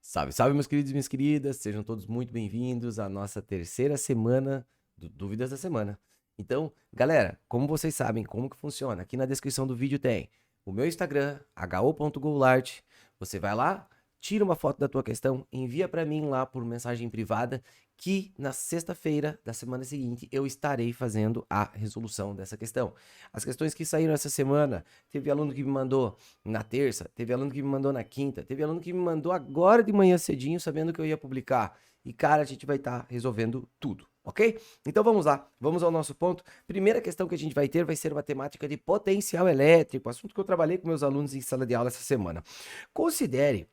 Salve, salve, meus queridos e minhas queridas, sejam todos muito bem-vindos à nossa terceira semana do Dúvidas da Semana. Então, galera, como vocês sabem como que funciona, aqui na descrição do vídeo tem o meu Instagram, ho.goulart, você vai lá, tira uma foto da tua questão, envia para mim lá por mensagem privada, que na sexta-feira da semana seguinte eu estarei fazendo a resolução dessa questão. As questões que saíram essa semana, teve aluno que me mandou na terça, teve aluno que me mandou na quinta, teve aluno que me mandou agora de manhã cedinho, sabendo que eu ia publicar. E, cara, a gente vai estar resolvendo tudo, ok? Então vamos lá, vamos ao nosso ponto. Primeira questão que a gente vai ter vai ser uma temática de potencial elétrico, assunto que eu trabalhei com meus alunos em sala de aula essa semana. Considere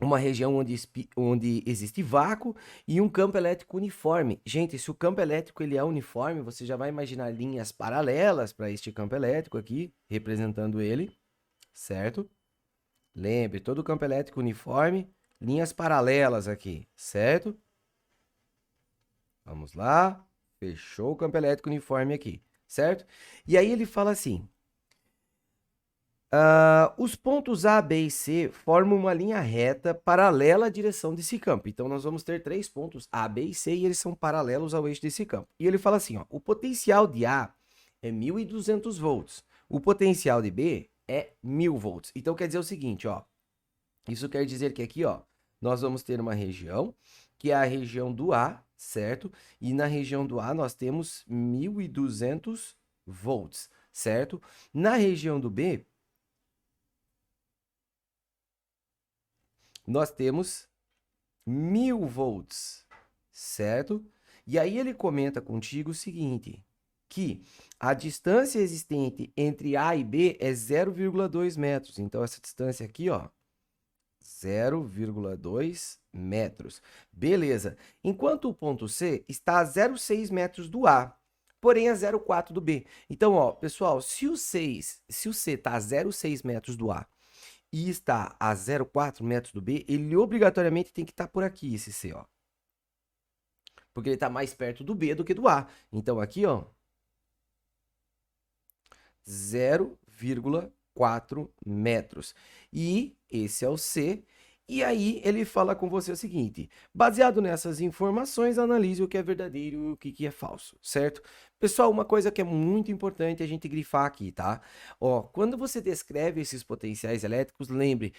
uma região onde existe vácuo e um campo elétrico uniforme. Gente, se o campo elétrico ele é uniforme, você já vai imaginar linhas paralelas para este campo elétrico aqui, representando ele, certo? Lembre, todo campo elétrico uniforme, linhas paralelas aqui, certo? Vamos lá, fechou o campo elétrico uniforme aqui, certo? E aí ele fala assim, os pontos A, B e C formam uma linha reta paralela à direção desse campo. Então, nós vamos ter três pontos A, B e C e eles são paralelos ao eixo desse campo. E ele fala assim, ó, o potencial de A é 1.200 volts, o potencial de B é 1.000 volts. Então, quer dizer o seguinte, ó, isso quer dizer que aqui, ó, nós vamos ter uma região, que é a região do A, certo? E na região do A nós temos 1.200 volts, certo? Na região do B, nós temos 1.000 volts, certo? E aí ele comenta contigo o seguinte, que a distância existente entre A e B é 0,2 metros. Então, essa distância aqui, ó, 0,2 metros. Beleza. Enquanto o ponto C está a 0,6 metros do A, porém a 0,4 do B. Então, ó, pessoal, se o C está a 0,6 metros do A e está a 0,4 metros do B, ele obrigatoriamente tem que estar por aqui, esse C, ó. Porque ele está mais perto do B do que do A. Então, aqui, ó, 0,4 metros. E esse é o C. E aí ele fala com você o seguinte, baseado nessas informações, analise o que é verdadeiro e o que é falso, certo? Pessoal, uma coisa que é muito importante a gente grifar aqui, tá? Ó, quando você descreve esses potenciais elétricos, lembre,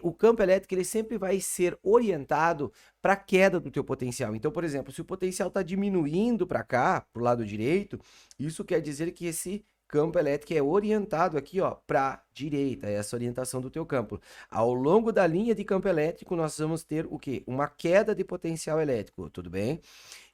o campo elétrico ele sempre vai ser orientado para a queda do teu potencial. Então, por exemplo, se o potencial está diminuindo para cá, para o lado direito, isso quer dizer que esse campo elétrico é orientado aqui, ó, para a direita, essa orientação do teu campo. Ao longo da linha de campo elétrico, nós vamos ter o quê? Uma queda de potencial elétrico, tudo bem?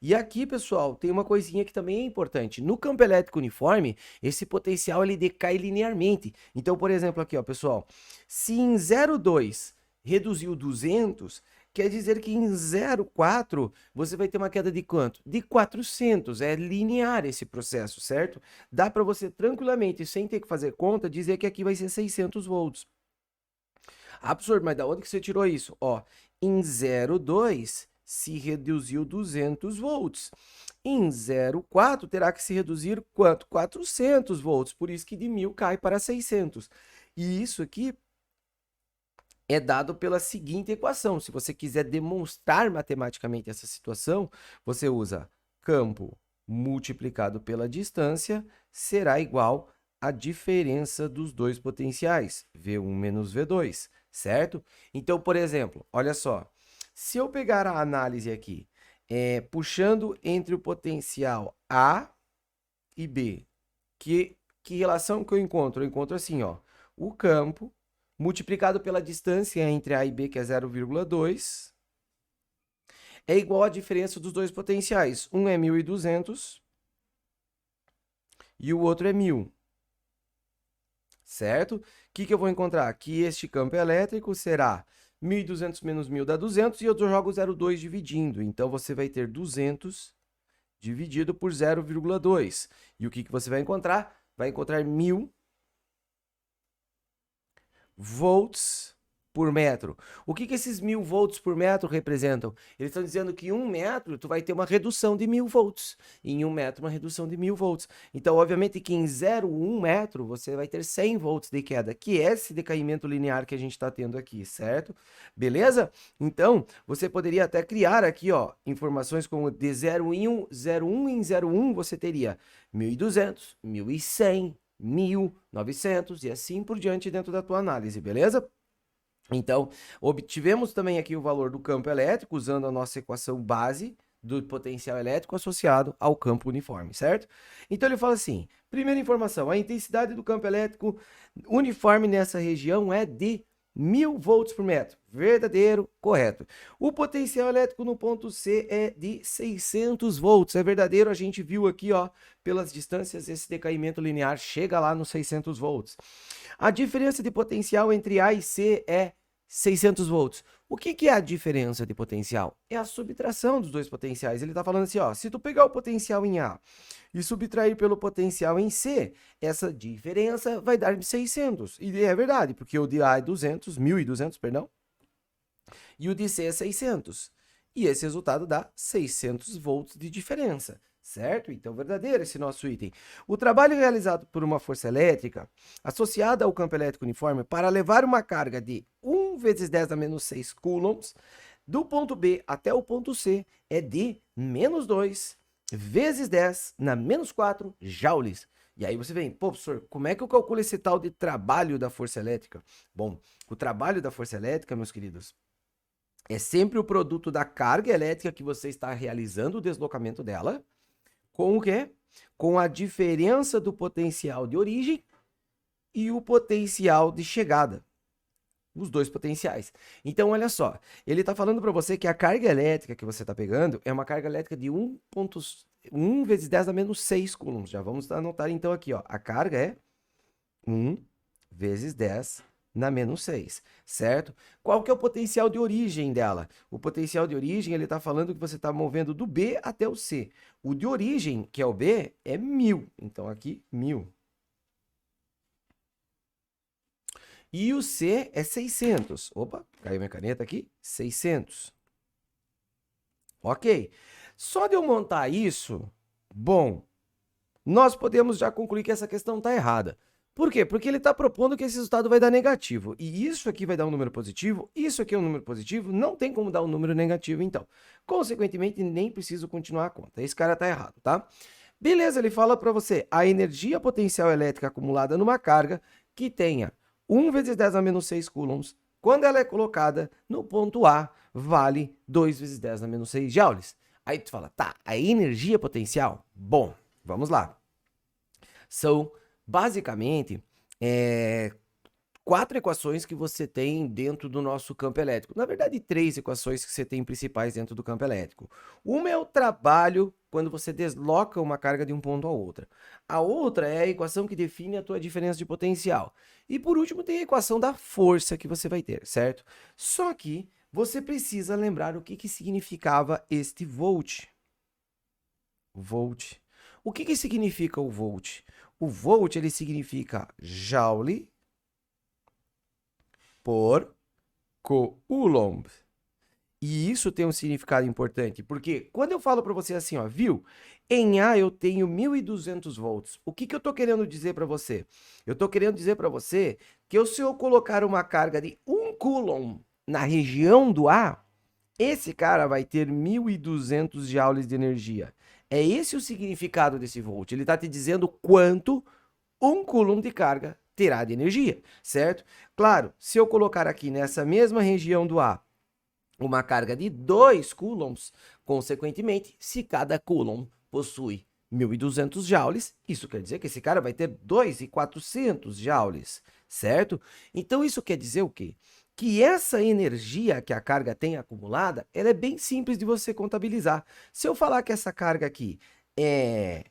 E aqui, pessoal, tem uma coisinha que também é importante. No campo elétrico uniforme, esse potencial ele decai linearmente. Então, por exemplo, aqui, ó, pessoal, se em 0,2 reduziu 200, quer dizer que em 0,4 você vai ter uma queda de quanto? De 400. É linear esse processo, certo? Dá para você tranquilamente, sem ter que fazer conta, dizer que aqui vai ser 600 volts. Absurdo, mas da onde que você tirou isso? Ó, em 0,2 se reduziu 200 volts. Em 0,4 terá que se reduzir quanto? 400 volts. Por isso que de 1.000 cai para 600. E isso aqui é dado pela seguinte equação. Se você quiser demonstrar matematicamente essa situação, você usa campo multiplicado pela distância será igual à diferença dos dois potenciais, V1 menos V2, certo? Então, por exemplo, olha só, se eu pegar a análise aqui, puxando entre o potencial A e B, que relação que eu encontro? Eu encontro assim, ó, o campo multiplicado pela distância entre A e B, que é 0,2, é igual à diferença dos dois potenciais. Um é 1.200 e o outro é 1.000. Certo? O que eu vou encontrar? Que este campo elétrico será 1.200 menos 1.000 dá 200 e eu jogo 0,2 dividindo. Então, você vai ter 200 dividido por 0,2. E o que você vai encontrar? Vai encontrar 1.000 volts por metro. O que esses 1000 volts por metro representam? Eles estão dizendo que em 1 metro tu vai ter uma redução de 1000 volts. E em 1 metro uma redução de 1000 volts. Então, obviamente que em 0,1 metro você vai ter 100 volts de queda, que é esse decaimento linear que a gente está tendo aqui, certo? Beleza? Então, você poderia até criar aqui, ó, informações como de 0,1 em 0,1 você teria 1200, 1100, 1000, 900 e assim por diante dentro da tua análise, beleza? Então, obtivemos também aqui o valor do campo elétrico usando a nossa equação base do potencial elétrico associado ao campo uniforme, certo? Então ele fala assim, primeira informação, a intensidade do campo elétrico uniforme nessa região é de 1000 volts por metro, verdadeiro, correto. O potencial elétrico no ponto C é de 600 volts, é verdadeiro, a gente viu aqui, ó, pelas distâncias, esse decaimento linear chega lá nos 600 volts. A diferença de potencial entre A e C é 600 volts. O que é a diferença de potencial? É a subtração dos dois potenciais. Ele está falando assim, ó, se tu pegar o potencial em A e subtrair pelo potencial em C, essa diferença vai dar 600. E é verdade, porque o de A é 200, 1200, perdão, e o de C é 600. E esse resultado dá 600 volts de diferença, certo? Então, verdadeiro esse nosso item. O trabalho realizado por uma força elétrica associada ao campo elétrico uniforme para levar uma carga de 1 vezes 10 a menos 6 coulombs do ponto B até o ponto C é de menos 2 vezes 10 na menos 4 joules. E aí você vem, pô, professor, como é que eu calculo esse tal de trabalho da força elétrica? Bom, o trabalho da força elétrica, meus queridos, é sempre o produto da carga elétrica que você está realizando o deslocamento dela, com o quê? Com a diferença do potencial de origem e o potencial de chegada. Os dois potenciais. Então, olha só, ele está falando para você que a carga elétrica que você está pegando é uma carga elétrica de 1 vezes 10 a menos 6 coulombs. Já vamos anotar então aqui, ó. A carga é 1 vezes 10 na menos 6, certo? Qual que é o potencial de origem dela? O potencial de origem, ele está falando que você está movendo do B até o C. O de origem, que é o B, é 1000. Então, aqui, 1000. E o C é 600. Opa, caiu minha caneta aqui. 600. Ok. Só de eu montar isso, bom, nós podemos já concluir que essa questão está errada. Por quê? Porque ele está propondo que esse resultado vai dar negativo. E isso aqui vai dar um número positivo, isso aqui é um número positivo, não tem como dar um número negativo, então. Consequentemente, nem preciso continuar a conta. Esse cara está errado, tá? Beleza, ele fala para você, a energia potencial elétrica acumulada numa carga que tenha 1 vezes 10 a menos 6 coulombs, quando ela é colocada no ponto A, vale 2 vezes 10 a menos 6 joules. Aí tu fala, tá, a energia potencial? Bom, vamos lá. São, basicamente, 4 equações que você tem dentro do nosso campo elétrico. Na verdade, 3 equações que você tem principais dentro do campo elétrico. Uma é o trabalho quando você desloca uma carga de um ponto a outra. A outra é a equação que define a tua diferença de potencial. E por último, tem a equação da força que você vai ter, certo? Só que você precisa lembrar o que significava este volt. Volt. O que significa o volt? O volt, ele significa joule por coulomb. E isso tem um significado importante, porque quando eu falo para você assim, ó, viu? Em A eu tenho 1200 volts. O que eu estou querendo dizer para você? Eu estou querendo dizer para você que se eu colocar uma carga de 1 coulomb na região do A, esse cara vai ter 1200 joules de energia. É esse o significado desse volt. Ele está te dizendo quanto 1 coulomb de carga terá de energia, certo? Claro, se eu colocar aqui nessa mesma região do A uma carga de 2 coulombs, consequentemente, se cada coulomb possui 1200 joules, isso quer dizer que esse cara vai ter 2.400 joules, certo? Então, isso quer dizer o quê? Que essa energia que a carga tem acumulada, ela é bem simples de você contabilizar. Se eu falar que essa carga aqui é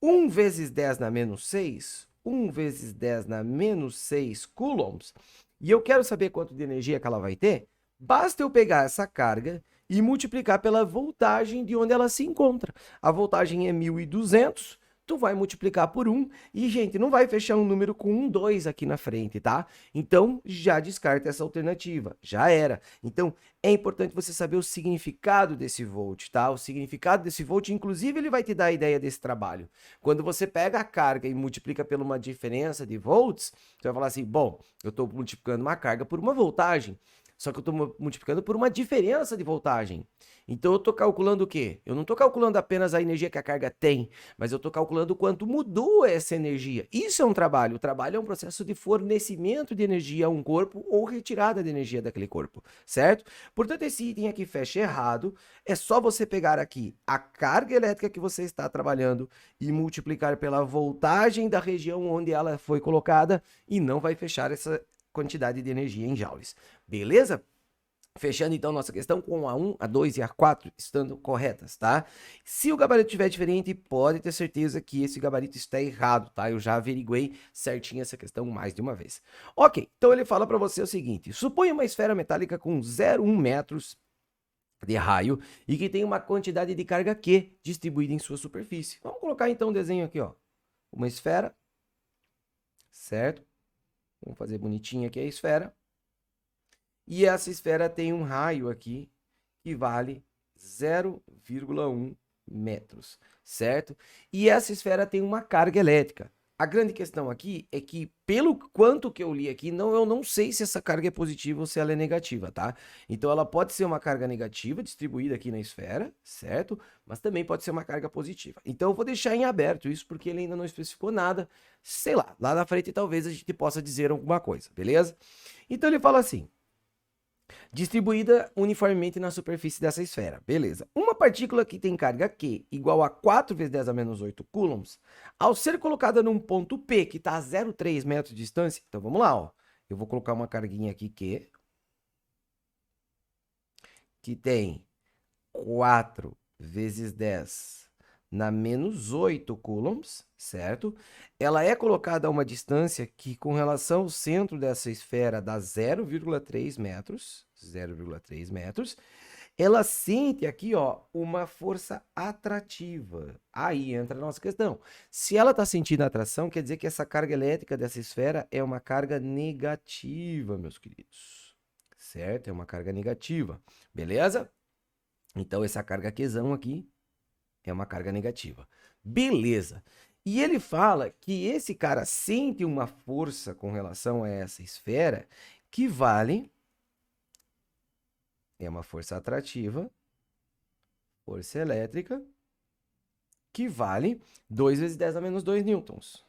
1 vezes 10 na menos 6, 1 vezes 10 na menos 6 coulombs, e eu quero saber quanto de energia que ela vai ter, basta eu pegar essa carga e multiplicar pela voltagem de onde ela se encontra. A voltagem é 1200, tu vai multiplicar por 1 e, gente, não vai fechar um número com 1, 2 aqui na frente, tá? Então, já descarta essa alternativa, já era. Então, é importante você saber o significado desse volt, tá? O significado desse volt, inclusive, ele vai te dar a ideia desse trabalho. Quando você pega a carga e multiplica por uma diferença de volts, você vai falar assim, bom, eu estou multiplicando uma carga por uma voltagem, só que eu estou multiplicando por uma diferença de voltagem. Então eu estou calculando o quê? Eu não estou calculando apenas a energia que a carga tem, mas eu estou calculando quanto mudou essa energia. Isso é um trabalho. O trabalho é um processo de fornecimento de energia a um corpo ou retirada de energia daquele corpo, certo? Portanto, esse item aqui fecha errado. É só você pegar aqui a carga elétrica que você está trabalhando e multiplicar pela voltagem da região onde ela foi colocada e não vai fechar essa quantidade de energia em joules. Beleza? Fechando então nossa questão com a 1, a 2 e a 4 estando corretas, tá? Se o gabarito estiver diferente, pode ter certeza que esse gabarito está errado, tá? Eu já averiguei certinho essa questão mais de uma vez. Ok, então ele fala para você o seguinte, suponha uma esfera metálica com 0,1 metros de raio e que tem uma quantidade de carga Q distribuída em sua superfície. Vamos colocar então um desenho aqui, ó. Uma esfera, certo? Vamos fazer bonitinho aqui a esfera. E essa esfera tem um raio aqui que vale 0,1 metros, certo? E essa esfera tem uma carga elétrica. A grande questão aqui é que, pelo quanto que eu li aqui, eu não sei se essa carga é positiva ou se ela é negativa, tá? Então, ela pode ser uma carga negativa distribuída aqui na esfera, certo? Mas também pode ser uma carga positiva. Então, eu vou deixar em aberto isso, porque ele ainda não especificou nada. Sei lá, lá na frente talvez a gente possa dizer alguma coisa, beleza? Então, ele fala assim, distribuída uniformemente na superfície dessa esfera. Beleza. Uma partícula que tem carga Q igual a 4 vezes 10 a menos 8 coulombs, ao ser colocada num ponto P, que está a 0,3 metros de distância, então vamos lá, ó. Eu vou colocar uma carguinha aqui Q, que tem 4 vezes 10 na menos 8 coulombs, certo? Ela é colocada a uma distância que, com relação ao centro dessa esfera, dá 0,3 metros, 0,3 metros. Ela sente aqui, ó, uma força atrativa. Aí entra a nossa questão. Se ela está sentindo atração, quer dizer que essa carga elétrica dessa esfera é uma carga negativa, meus queridos. Certo? É uma carga negativa. Beleza? Então, essa carga Qzão aqui é uma carga negativa. Beleza. E ele fala que esse cara sente uma força com relação a essa esfera que vale... É uma força atrativa, força elétrica, que vale 2 vezes 10 a menos 2 newtons.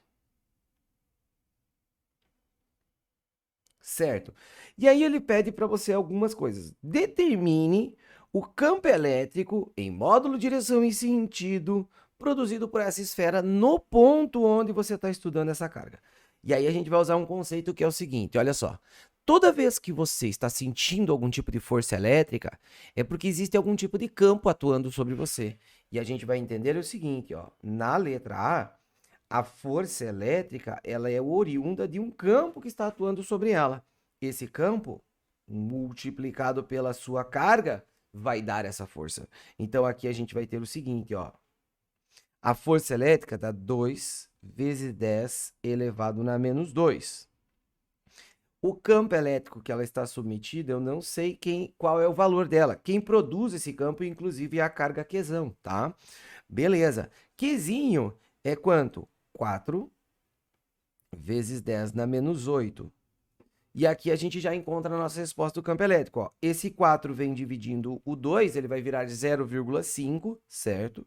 Certo? E aí ele pede para você algumas coisas. Determine o campo elétrico em módulo, direção e sentido produzido por essa esfera no ponto onde você está estudando essa carga. E aí a gente vai usar um conceito que é o seguinte, olha só. Toda vez que você está sentindo algum tipo de força elétrica, é porque existe algum tipo de campo atuando sobre você. E a gente vai entender o seguinte, ó, na letra a força elétrica, ela é oriunda de um campo que está atuando sobre ela. Esse campo, multiplicado pela sua carga, vai dar essa força. Então, aqui a gente vai ter o seguinte, ó. A força elétrica dá 2 vezes 10 elevado na menos 2. O campo elétrico que ela está submetida, eu não sei qual é o valor dela. Quem produz esse campo, inclusive, é a carga Qzão, tá? Beleza. Qzinho é quanto? 4 vezes 10 na menos 8. E aqui a gente já encontra a nossa resposta do campo elétrico. Ó. Esse 4 vem dividindo o 2, ele vai virar 0,5, certo?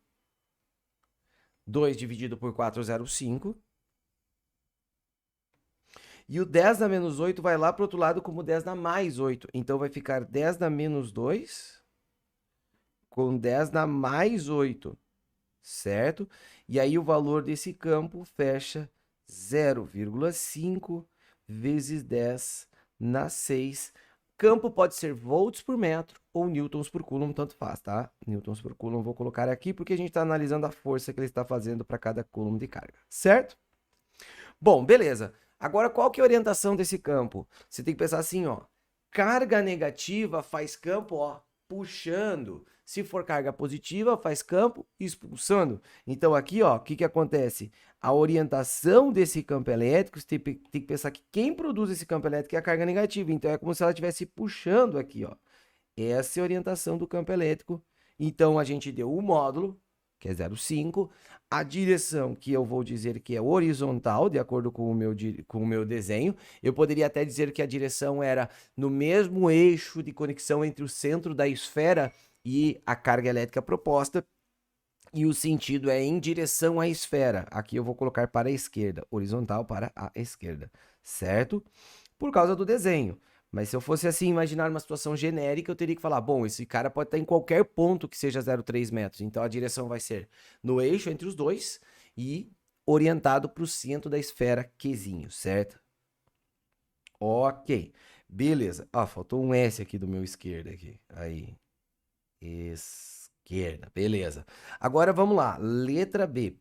2 dividido por 4, 0,5. E o 10 na menos 8 vai lá para o outro lado como 10 na mais 8. Então, vai ficar 10 na menos 2 com 10 na mais 8, certo? E aí, o valor desse campo fecha 0,5 vezes 10 na 6. Campo pode ser volts por metro ou newtons por coulomb, tanto faz, tá? Newtons por coulomb vou colocar aqui porque a gente está analisando a força que ele está fazendo para cada coulomb de carga, certo? Bom, beleza. Agora, qual que é a orientação desse campo? Você tem que pensar assim, ó. Carga negativa faz campo, ó, puxando. Se for carga positiva, faz campo expulsando. Então aqui, ó, o que acontece? A orientação desse campo elétrico, você tem que pensar que quem produz esse campo elétrico é a carga negativa. Então é como se ela estivesse puxando aqui, ó. Essa é a orientação do campo elétrico. Então a gente deu o módulo, que é 0,5, a direção que eu vou dizer que é horizontal, de acordo com o meu desenho. Eu poderia até dizer que a direção era no mesmo eixo de conexão entre o centro da esfera e a carga elétrica proposta, e o sentido é em direção à esfera. Aqui eu vou colocar para a esquerda, horizontal para a esquerda, certo? Por causa do desenho. Mas se eu fosse assim, imaginar uma situação genérica, eu teria que falar, bom, esse cara pode estar em qualquer ponto que seja 0,3 metros. Então a direção vai ser no eixo entre os dois e orientado para o centro da esfera Qzinho, certo? Ok, beleza. Ah, faltou um S aqui do meu esquerdo aqui. Aí, esquerda, beleza. Agora vamos lá, letra B.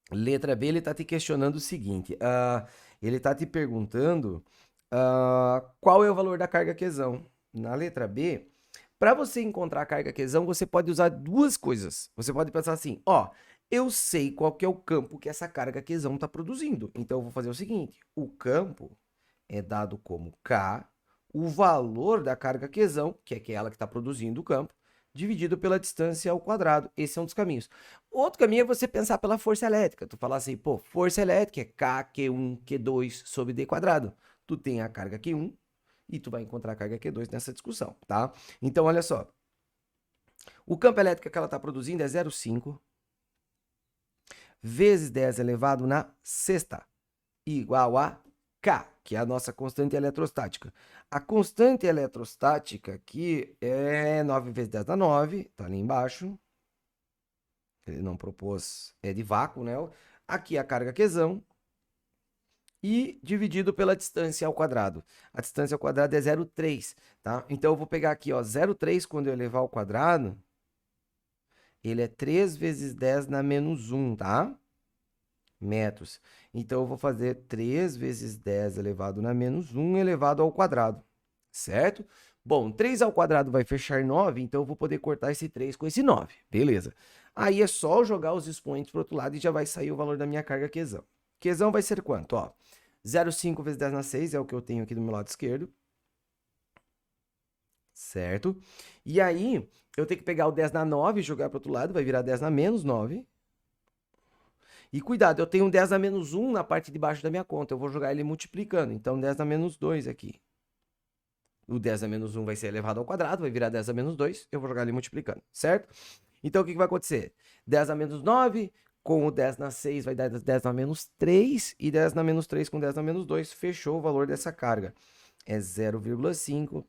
Letra B, ele está te questionando o seguinte, ele está te perguntando qual é o valor da carga quesão. Na letra B, para você encontrar a carga quesão, você pode usar duas coisas. Você pode pensar assim, ó, eu sei qual que é o campo que essa carga quesão está produzindo. Então, eu vou fazer o seguinte, o campo é dado como K, o valor da carga quesão, que é aquela que está produzindo o campo, dividido pela distância ao quadrado. Esse é um dos caminhos. Outro caminho é você pensar pela força elétrica. Tu falar assim, pô, força elétrica é K, Q1, Q2 sobre D quadrado. Tu tem a carga Q1 e tu vai encontrar a carga Q2 nessa discussão, tá? Então, olha só. O campo elétrico que ela está produzindo é 0,5 vezes 10 elevado na sexta, igual a K, que é a nossa constante eletrostática. A constante eletrostática aqui é 9 vezes 10 na 9, tá ali embaixo. Ele não propôs, é de vácuo, né? Aqui a carga quesão e dividido pela distância ao quadrado. A distância ao quadrado é 0,3, tá? Então eu vou pegar aqui, ó, 0,3 quando eu elevar ao quadrado, ele é 3 vezes 10 na menos 1, tá? Metros. Então, eu vou fazer 3 vezes 10 elevado na menos 1 elevado ao quadrado, certo? Bom, 3 ao quadrado vai fechar 9, então eu vou poder cortar esse 3 com esse 9, beleza. Aí é só jogar os expoentes para o outro lado e já vai sair o valor da minha carga quesão. Quesão vai ser quanto? Ó, 0,5 vezes 10 na 6 é o que eu tenho aqui do meu lado esquerdo, certo? E aí, eu tenho que pegar o 10 na 9 e jogar para o outro lado, vai virar 10 na menos 9. E cuidado, eu tenho um 10 a menos 1 na parte de baixo da minha conta. Eu vou jogar ele multiplicando. Então, 10 a menos 2 aqui. O 10 a menos 1 vai ser elevado ao quadrado, vai virar 10 a menos 2. Eu vou jogar ele multiplicando, certo? Então, o que vai acontecer? 10 a menos 9 com o 10 na 6 vai dar 10 na menos 3. E 10 na menos 3 com 10 na menos 2. Fechou o valor dessa carga. É 0,5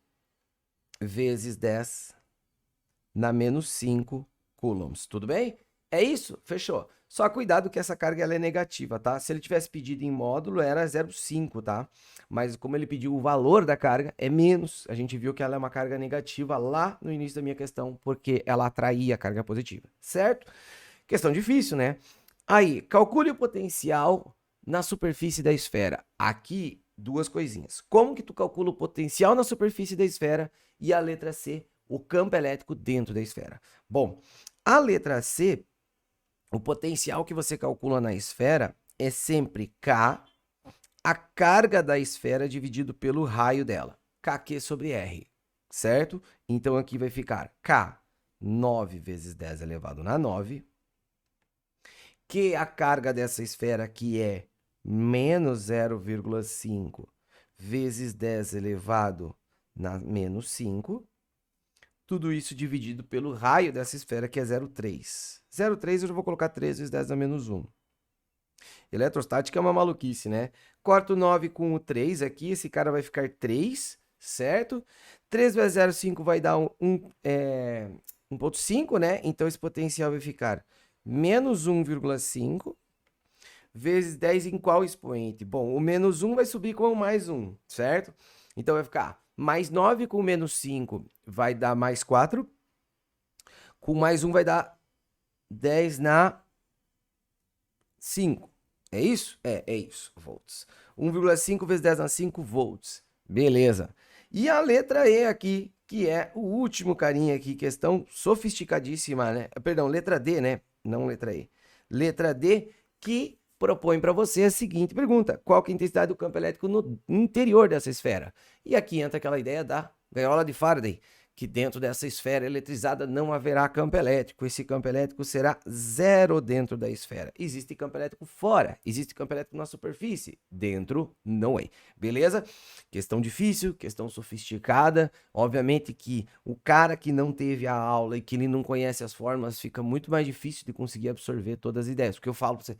vezes 10 na menos 5 coulombs. Tudo bem? É isso? Fechou. Só cuidado que essa carga ela é negativa, tá? Se ele tivesse pedido em módulo, era 0,5, tá? Mas como ele pediu o valor da carga, é menos. A gente viu que ela é uma carga negativa lá no início da minha questão, porque ela atraía a carga positiva, certo? Questão difícil, né? Aí, calcule o potencial na superfície da esfera. Aqui, duas coisinhas. Como que tu calcula o potencial na superfície da esfera? E a letra C, o campo elétrico dentro da esfera. Bom, a letra C, o potencial que você calcula na esfera é sempre K, a carga da esfera dividido pelo raio dela. KQ sobre R, certo? Então aqui vai ficar K, 9 vezes 10 elevado na 9, que a carga dessa esfera aqui é menos 0,5 vezes 10 elevado na menos 5, tudo isso dividido pelo raio dessa esfera, que é 0,3. 0,3 eu já vou colocar 3 vezes 10 a menos 1. Eletrostática é uma maluquice, né? Corto 9 com o 3 aqui, esse cara vai ficar 3, certo? 3 vezes 0,5 vai dar 1,5, né? Então, esse potencial vai ficar menos 1,5 vezes 10 em qual expoente? Bom, o menos 1 vai subir com o mais 1, certo? Então, vai ficar mais 9 com menos 5 vai dar mais 4. Com mais 1 vai dar 10 na 5. É isso? É isso, volts. 1,5 vezes 10 na 5 volts. Beleza. E a letra E aqui, que é o último carinha aqui, questão sofisticadíssima, né? Perdão, letra D, né? Não letra E. Letra D, que propõe para você a seguinte pergunta: qual que é a intensidade do campo elétrico no interior dessa esfera? E aqui entra aquela ideia da gaiola de Faraday, que dentro dessa esfera eletrizada não haverá campo elétrico. Esse campo elétrico será zero dentro da esfera. Existe campo elétrico fora, existe campo elétrico na superfície, dentro não é. Beleza? Questão difícil, questão sofisticada. Obviamente que o cara que não teve a aula e que ele não conhece as fórmulas, fica muito mais difícil de conseguir absorver todas as ideias. Porque eu falo para você,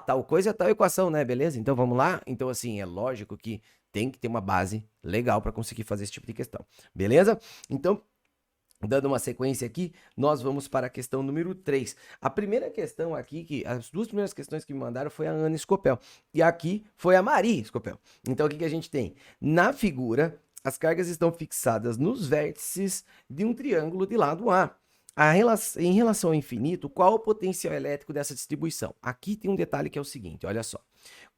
tal coisa é tal equação, né? Beleza? Então vamos lá? Então assim, é lógico que tem que ter uma base legal para conseguir fazer esse tipo de questão. Beleza? Então, dando uma sequência aqui, nós vamos para a questão número 3. A primeira questão aqui, as duas primeiras questões que me mandaram foi a Ana Scopel. E aqui foi a Maria Scopel. Então, o que a gente tem? Na figura, as cargas estão fixadas nos vértices de um triângulo de lado A. Em relação ao infinito, qual o potencial elétrico dessa distribuição? Aqui tem um detalhe que é o seguinte, olha só.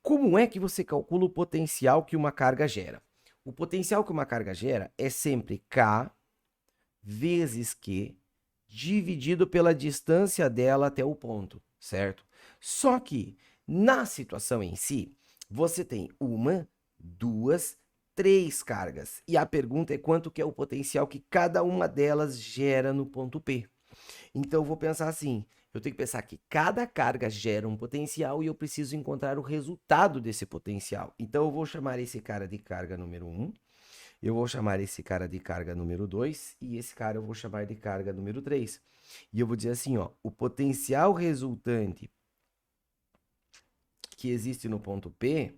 Como é que você calcula o potencial que uma carga gera? O potencial que uma carga gera é sempre K vezes Q dividido pela distância dela até o ponto, certo? Só que na situação em si, você tem uma, duas, três cargas. E a pergunta é quanto que é o potencial que cada uma delas gera no ponto P. Então eu vou pensar assim, eu tenho que pensar que cada carga gera um potencial e eu preciso encontrar o resultado desse potencial. Então eu vou chamar esse cara de carga número 1, eu vou chamar esse cara de carga número 2 e esse cara eu vou chamar de carga número 3. E eu vou dizer assim, ó, o potencial resultante que existe no ponto P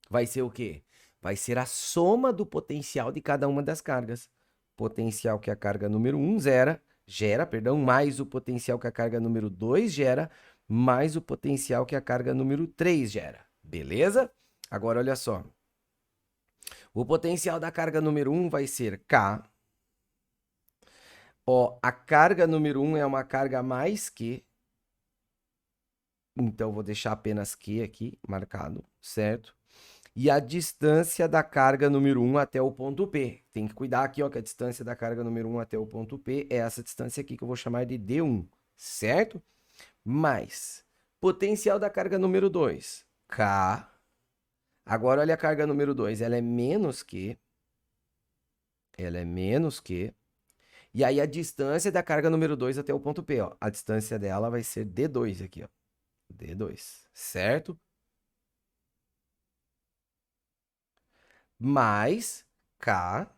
vai ser o quê? Vai ser a soma do potencial de cada uma das cargas. Potencial que a carga número 1 gera, mais o potencial que a carga número 2 gera, mais o potencial que a carga número 3 gera. Beleza? Agora, olha só. O potencial da carga número 1 vai ser K. Ó, a carga número 1 é uma carga mais Q. Então, vou deixar apenas Q aqui marcado, certo? E a distância da carga número 1 até o ponto P. Tem que cuidar aqui, ó, que a distância da carga número 1 até o ponto P é essa distância aqui que eu vou chamar de D1, certo? Mais potencial da carga número 2, K. Agora, olha a carga número 2, ela é menos Q. Ela é menos Q. E aí, a distância da carga número 2 até o ponto P, ó. A distância dela vai ser D2 aqui, ó. D2, certo? Mais K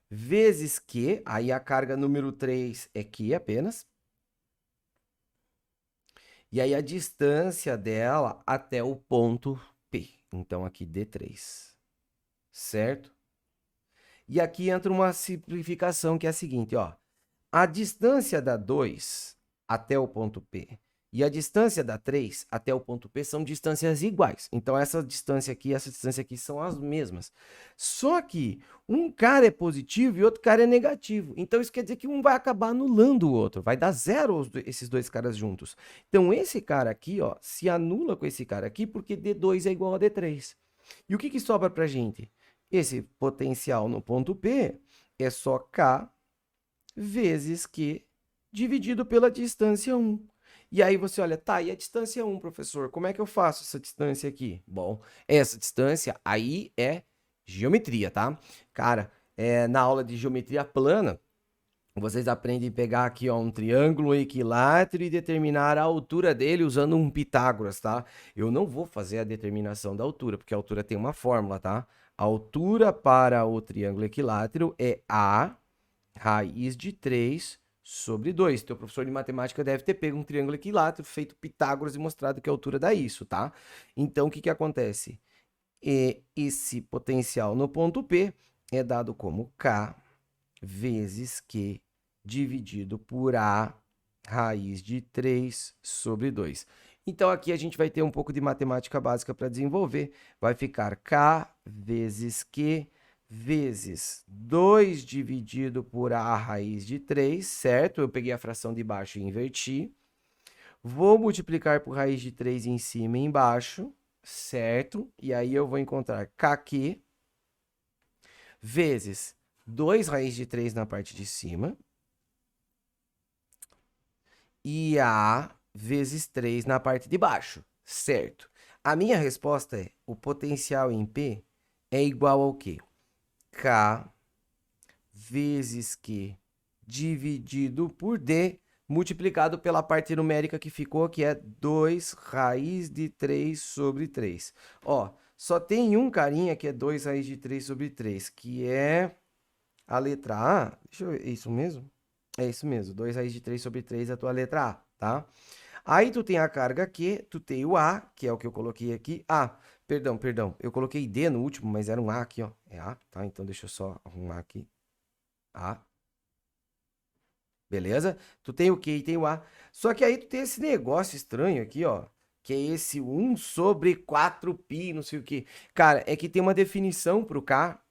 vezes Q, aí a carga número 3 é Q apenas. E aí a distância dela até o ponto P. Então, aqui D3, certo? E aqui entra uma simplificação que é a seguinte, ó. A distância da 2 até o ponto P e a distância da 3 até o ponto P são distâncias iguais. Então, essa distância aqui e essa distância aqui são as mesmas. Só que um cara é positivo e outro cara é negativo. Então, isso quer dizer que um vai acabar anulando o outro. Vai dar zero esses dois caras juntos. Então, esse cara aqui, ó, se anula com esse cara aqui porque D2 é igual a D3. E o que sobra pra gente? Esse potencial no ponto P é só K vezes Q dividido pela distância 1. E aí você olha, tá, e a distância 1, professor? Como é que eu faço essa distância aqui? Bom, essa distância aí é geometria, tá? Cara, na aula de geometria plana, vocês aprendem a pegar aqui, ó, um triângulo equilátero e determinar a altura dele usando um Pitágoras, tá? Eu não vou fazer a determinação da altura, porque a altura tem uma fórmula, tá? A altura para o triângulo equilátero é A raiz de 3 sobre 2. Teu professor de matemática deve ter pego um triângulo equilátero, feito Pitágoras e mostrado que a altura dá isso, tá? Então, o que acontece? Esse potencial no ponto P é dado como K vezes Q dividido por A raiz de 3 sobre 2. Então, aqui a gente vai ter um pouco de matemática básica para desenvolver. Vai ficar K vezes Q vezes 2 dividido por A raiz de 3, certo? Eu peguei a fração de baixo e inverti. Vou multiplicar por raiz de 3 em cima e embaixo, certo? E aí eu vou encontrar KQ vezes 2 raiz de 3 na parte de cima e A vezes 3 na parte de baixo, certo? A minha resposta é, o potencial em P é igual ao quê? K vezes Q dividido por D, multiplicado pela parte numérica que ficou, que é 2 raiz de 3 sobre 3. Ó, só tem um carinha que é 2 raiz de 3 sobre 3, que é a letra A. Deixa eu ver, é isso mesmo? É isso mesmo, 2 raiz de 3 sobre 3 é a tua letra A, tá? Aí tu tem a carga Q, tu tem o A, que é o que eu coloquei aqui. Ah, perdão, eu coloquei D no último, mas era um A aqui, ó. É A, tá? Então deixa eu só arrumar aqui. A. Beleza? Tu tem o Q e tem o A. Só que aí tu tem esse negócio estranho aqui, ó. Que é esse 1 sobre 4π, não sei o que. Cara, é que tem uma definição pro K,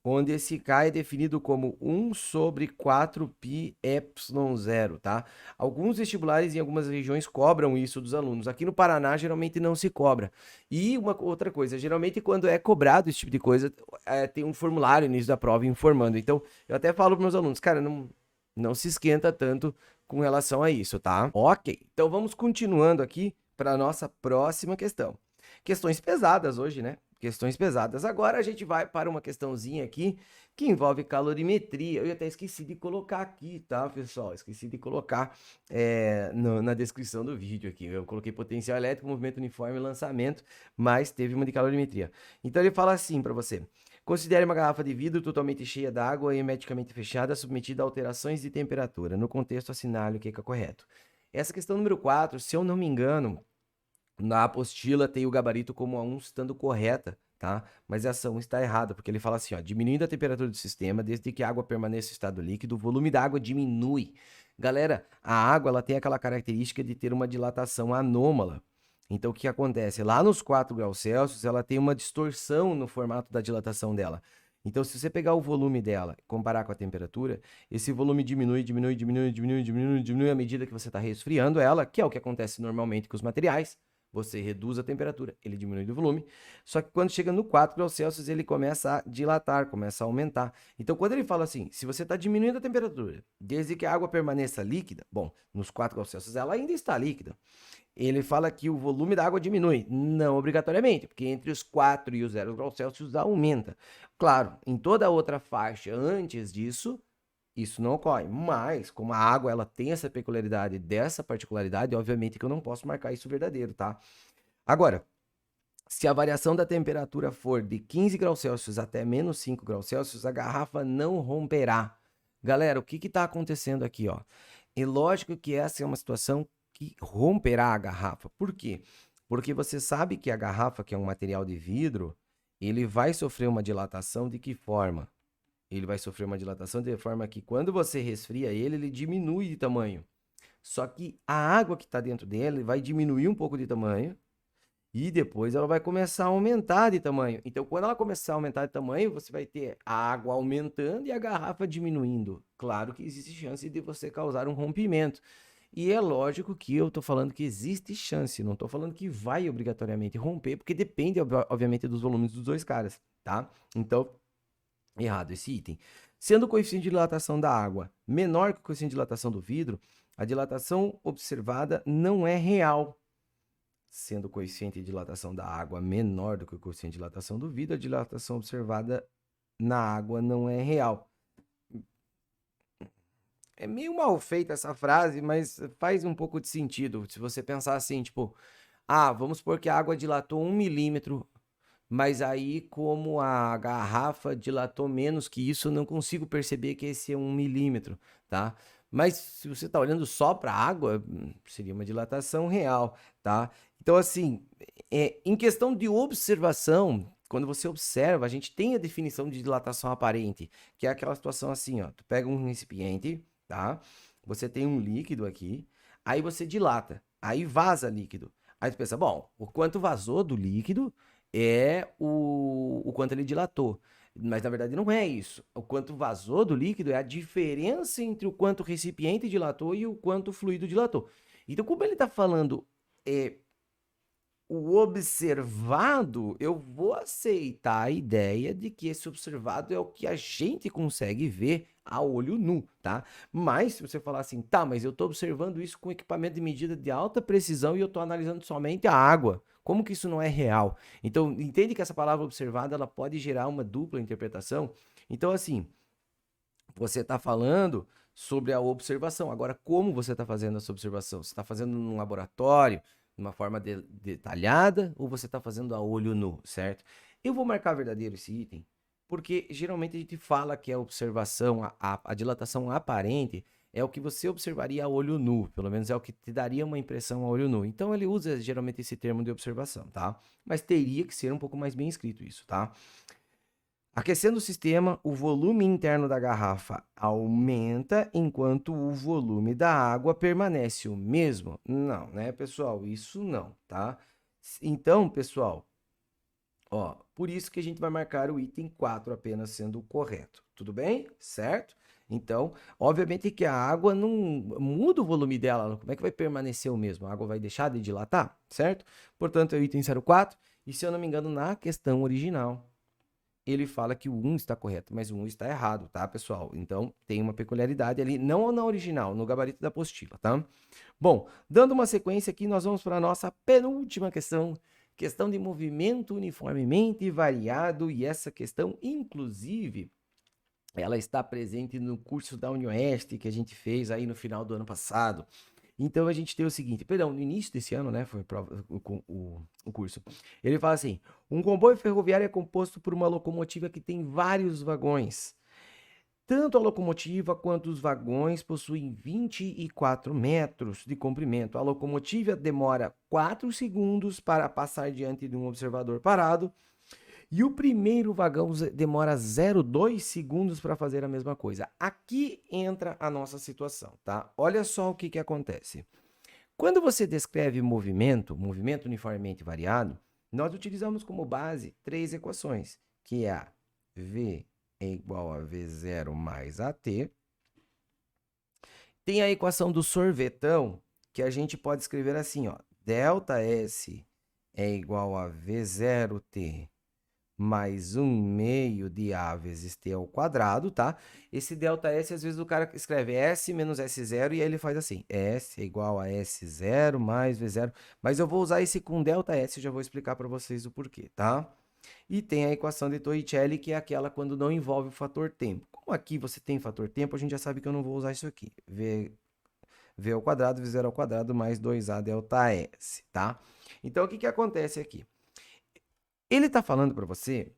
onde esse K é definido como 1 sobre 4π epsilon zero, tá? Alguns vestibulares em algumas regiões cobram isso dos alunos. Aqui no Paraná, geralmente não se cobra. E uma outra coisa, geralmente quando é cobrado esse tipo de coisa, tem um formulário no início da prova informando. Então, eu até falo para meus alunos, cara, não se esquenta tanto com relação a isso, tá? Ok, então vamos continuando aqui para a nossa próxima questão. Questões pesadas hoje, né? Questões pesadas. Agora a gente vai para uma questãozinha aqui que envolve calorimetria. Eu até esqueci de colocar aqui, tá, pessoal? Esqueci de colocar na descrição do vídeo aqui. Eu coloquei potencial elétrico, movimento uniforme, lançamento, mas teve uma de calorimetria. Então ele fala assim para você. Considere uma garrafa de vidro totalmente cheia d'água e hermeticamente fechada, submetida a alterações de temperatura. No contexto, assinale o que é correto. Essa questão número 4, se eu não me engano, na apostila tem o gabarito como a 1 estando correta, tá? Mas essa 1 está errada, porque ele fala assim, ó, diminuindo a temperatura do sistema, desde que a água permaneça em estado líquido, o volume da água diminui. Galera, a água ela tem aquela característica de ter uma dilatação anômala. Então, o que acontece? Lá nos 4 graus Celsius, ela tem uma distorção no formato da dilatação dela. Então, se você pegar o volume dela e comparar com a temperatura, esse volume diminui à medida que você está resfriando ela, que é o que acontece normalmente com os materiais. Você reduz a temperatura, ele diminui o volume. Só que quando chega no 4 graus Celsius, ele começa a dilatar, começa a aumentar. Então, quando ele fala assim, se você está diminuindo a temperatura, desde que a água permaneça líquida, bom, nos 4 graus Celsius ela ainda está líquida. Ele fala que o volume da água diminui. Não obrigatoriamente, porque entre os 4 e os 0 graus Celsius aumenta. Claro, em toda outra faixa antes disso, isso não ocorre, mas como a água ela tem essa peculiaridade, dessa particularidade, obviamente que eu não posso marcar isso verdadeiro, tá? Agora, se a variação da temperatura for de 15 graus Celsius até menos 5 graus Celsius, a garrafa não romperá. Galera, o que está acontecendo aqui, ó? É lógico que essa é uma situação que romperá a garrafa. Por quê? Porque você sabe que a garrafa, que é um material de vidro, ele vai sofrer uma dilatação de que forma? Ele vai sofrer uma dilatação de forma que quando você resfria ele, ele diminui de tamanho. Só que a água que está dentro dele vai diminuir um pouco de tamanho e depois ela vai começar a aumentar de tamanho. Então, quando ela começar a aumentar de tamanho, você vai ter a água aumentando e a garrafa diminuindo. Claro que existe chance de você causar um rompimento. E é lógico que eu estou falando que existe chance, não estou falando que vai obrigatoriamente romper, porque depende, obviamente, dos volumes dos dois caras, tá? Então, errado esse item. Sendo o coeficiente de dilatação da água menor que o coeficiente de dilatação do vidro, a dilatação observada não é real. Sendo o coeficiente de dilatação da água menor do que o coeficiente de dilatação do vidro, a dilatação observada na água não é real. É meio mal feita essa frase, mas faz um pouco de sentido. Se você pensar assim, tipo, vamos supor que a água dilatou 1 milímetro, mas aí como a garrafa dilatou menos que isso, eu não consigo perceber que esse é 1 milímetro, tá? Mas se você está olhando só para a água, seria uma dilatação real, tá? Então, assim, em questão de observação, quando você observa, a gente tem a definição de dilatação aparente, que é aquela situação assim, ó, tu pega um recipiente, tá? Você tem um líquido aqui, aí você dilata, aí vaza líquido. Aí tu pensa, bom, o quanto vazou do líquido é o quanto ele dilatou. Mas na verdade não é isso. O quanto vazou do líquido é a diferença entre o quanto o recipiente dilatou e o quanto o fluido dilatou. Então, como ele está falando o observado, eu vou aceitar a ideia de que esse observado é o que a gente consegue ver a olho nu, tá? Mas se você falar assim, tá, mas eu tô observando isso com equipamento de medida de alta precisão e eu tô analisando somente a água. Como que isso não é real? Então, entende que essa palavra observada, ela pode gerar uma dupla interpretação? Então, assim, você está falando sobre a observação. Agora, como você está fazendo essa observação? Você está fazendo num laboratório, de uma forma detalhada, ou você está fazendo a olho nu, certo? Eu vou marcar verdadeiro esse item, porque geralmente a gente fala que a observação, a dilatação aparente, é o que você observaria a olho nu, pelo menos é o que te daria uma impressão a olho nu. Então ele usa geralmente esse termo de observação, tá? Mas teria que ser um pouco mais bem escrito isso, tá? Aquecendo o sistema, o volume interno da garrafa aumenta enquanto o volume da água permanece o mesmo? Não, né, pessoal? Isso não, tá? Então, pessoal, ó, por isso que a gente vai marcar o item 4 apenas sendo o correto. Tudo bem? Certo? Então, obviamente que a água não muda o volume dela. Como é que vai permanecer o mesmo? A água vai deixar de dilatar, certo? Portanto, é o item 04. E se eu não me engano, na questão original, ele fala que o 1 está correto, mas o 1 está errado, tá, pessoal? Então, tem uma peculiaridade ali, não na original, no gabarito da apostila, tá? Bom, dando uma sequência aqui, nós vamos para a nossa penúltima questão, questão de movimento uniformemente variado, e essa questão, inclusive, ela está presente no curso da UniOeste que a gente fez aí no final do ano passado. Então a gente tem o seguinte, perdão, no início desse ano, né, foi o curso. Ele fala assim: um comboio ferroviário é composto por uma locomotiva que tem vários vagões. Tanto a locomotiva quanto os vagões possuem 24 metros de comprimento. A locomotiva demora 4 segundos para passar diante de um observador parado. E o primeiro vagão demora 0,2 segundos para fazer a mesma coisa. Aqui entra a nossa situação, tá? Olha só o que, que acontece. Quando você descreve movimento uniformemente variado, nós utilizamos como base 3 equações, que é a V é igual a V0 mais AT. Tem a equação do sorvetão, que a gente pode escrever assim, ó. Delta S é igual a V0T mais 1 meio de A vezes T ao quadrado, tá? Esse delta S, às vezes o cara escreve S menos S0 e aí ele faz assim, S é igual a S0 mais V0, mas eu vou usar esse com delta S, eu já vou explicar para vocês o porquê, tá? E tem a equação de Torricelli, que é aquela quando não envolve o fator tempo. Como aqui você tem fator tempo, a gente já sabe que eu não vou usar isso aqui. V ao quadrado, V0 ao quadrado mais 2A delta S, tá? Então, o que que acontece aqui? Ele está falando para você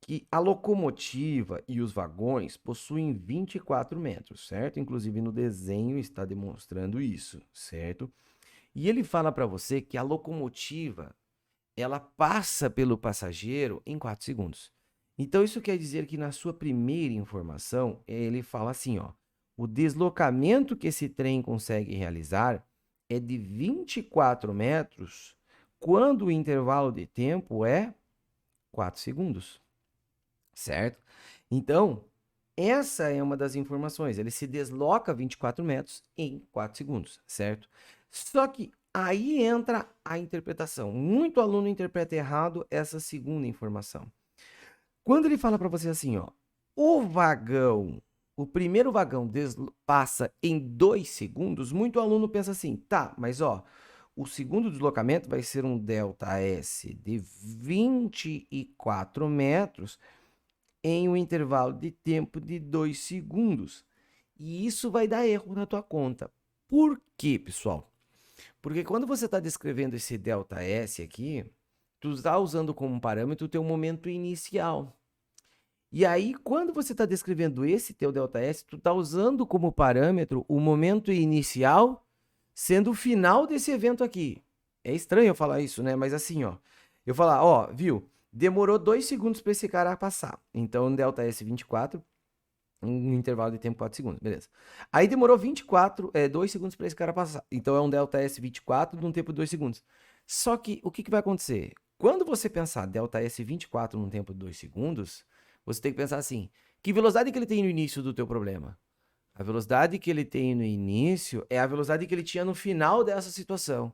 que a locomotiva e os vagões possuem 24 metros, certo? Inclusive no desenho está demonstrando isso, certo? E ele fala para você que a locomotiva, ela passa pelo passageiro em 4 segundos. Então isso quer dizer que na sua primeira informação, ele fala assim, ó, o deslocamento que esse trem consegue realizar é de 24 metros quando o intervalo de tempo é 4 segundos, certo? Então, essa é uma das informações. Ele se desloca 24 metros em 4 segundos, certo? Só que aí entra a interpretação. Muito aluno interpreta errado essa segunda informação. Quando ele fala para você assim, ó, o primeiro vagão passa em 2 segundos, muito aluno pensa assim, tá, mas ó, o segundo deslocamento vai ser um delta S de 24 metros em um intervalo de tempo de 2 segundos. E isso vai dar erro na tua conta. Por quê, pessoal? Porque quando você está descrevendo esse delta S aqui, tu está usando como parâmetro o teu momento inicial. E aí, quando você está descrevendo esse teu delta S, tu está usando como parâmetro o momento inicial sendo o final desse evento aqui. É estranho eu falar isso, né? Mas assim, ó. Eu falar, ó, viu? Demorou 2 segundos para esse cara passar. Então, delta S 24, um intervalo de tempo 4 segundos, beleza. Aí demorou 2 segundos para esse cara passar. Então, é um delta S 24 num tempo de 2 segundos. Só que, o que vai acontecer? Quando você pensar delta S 24 num tempo de 2 segundos, você tem que pensar assim, que velocidade que ele tem no início do teu problema? A velocidade que ele tem no início é a velocidade que ele tinha no final dessa situação.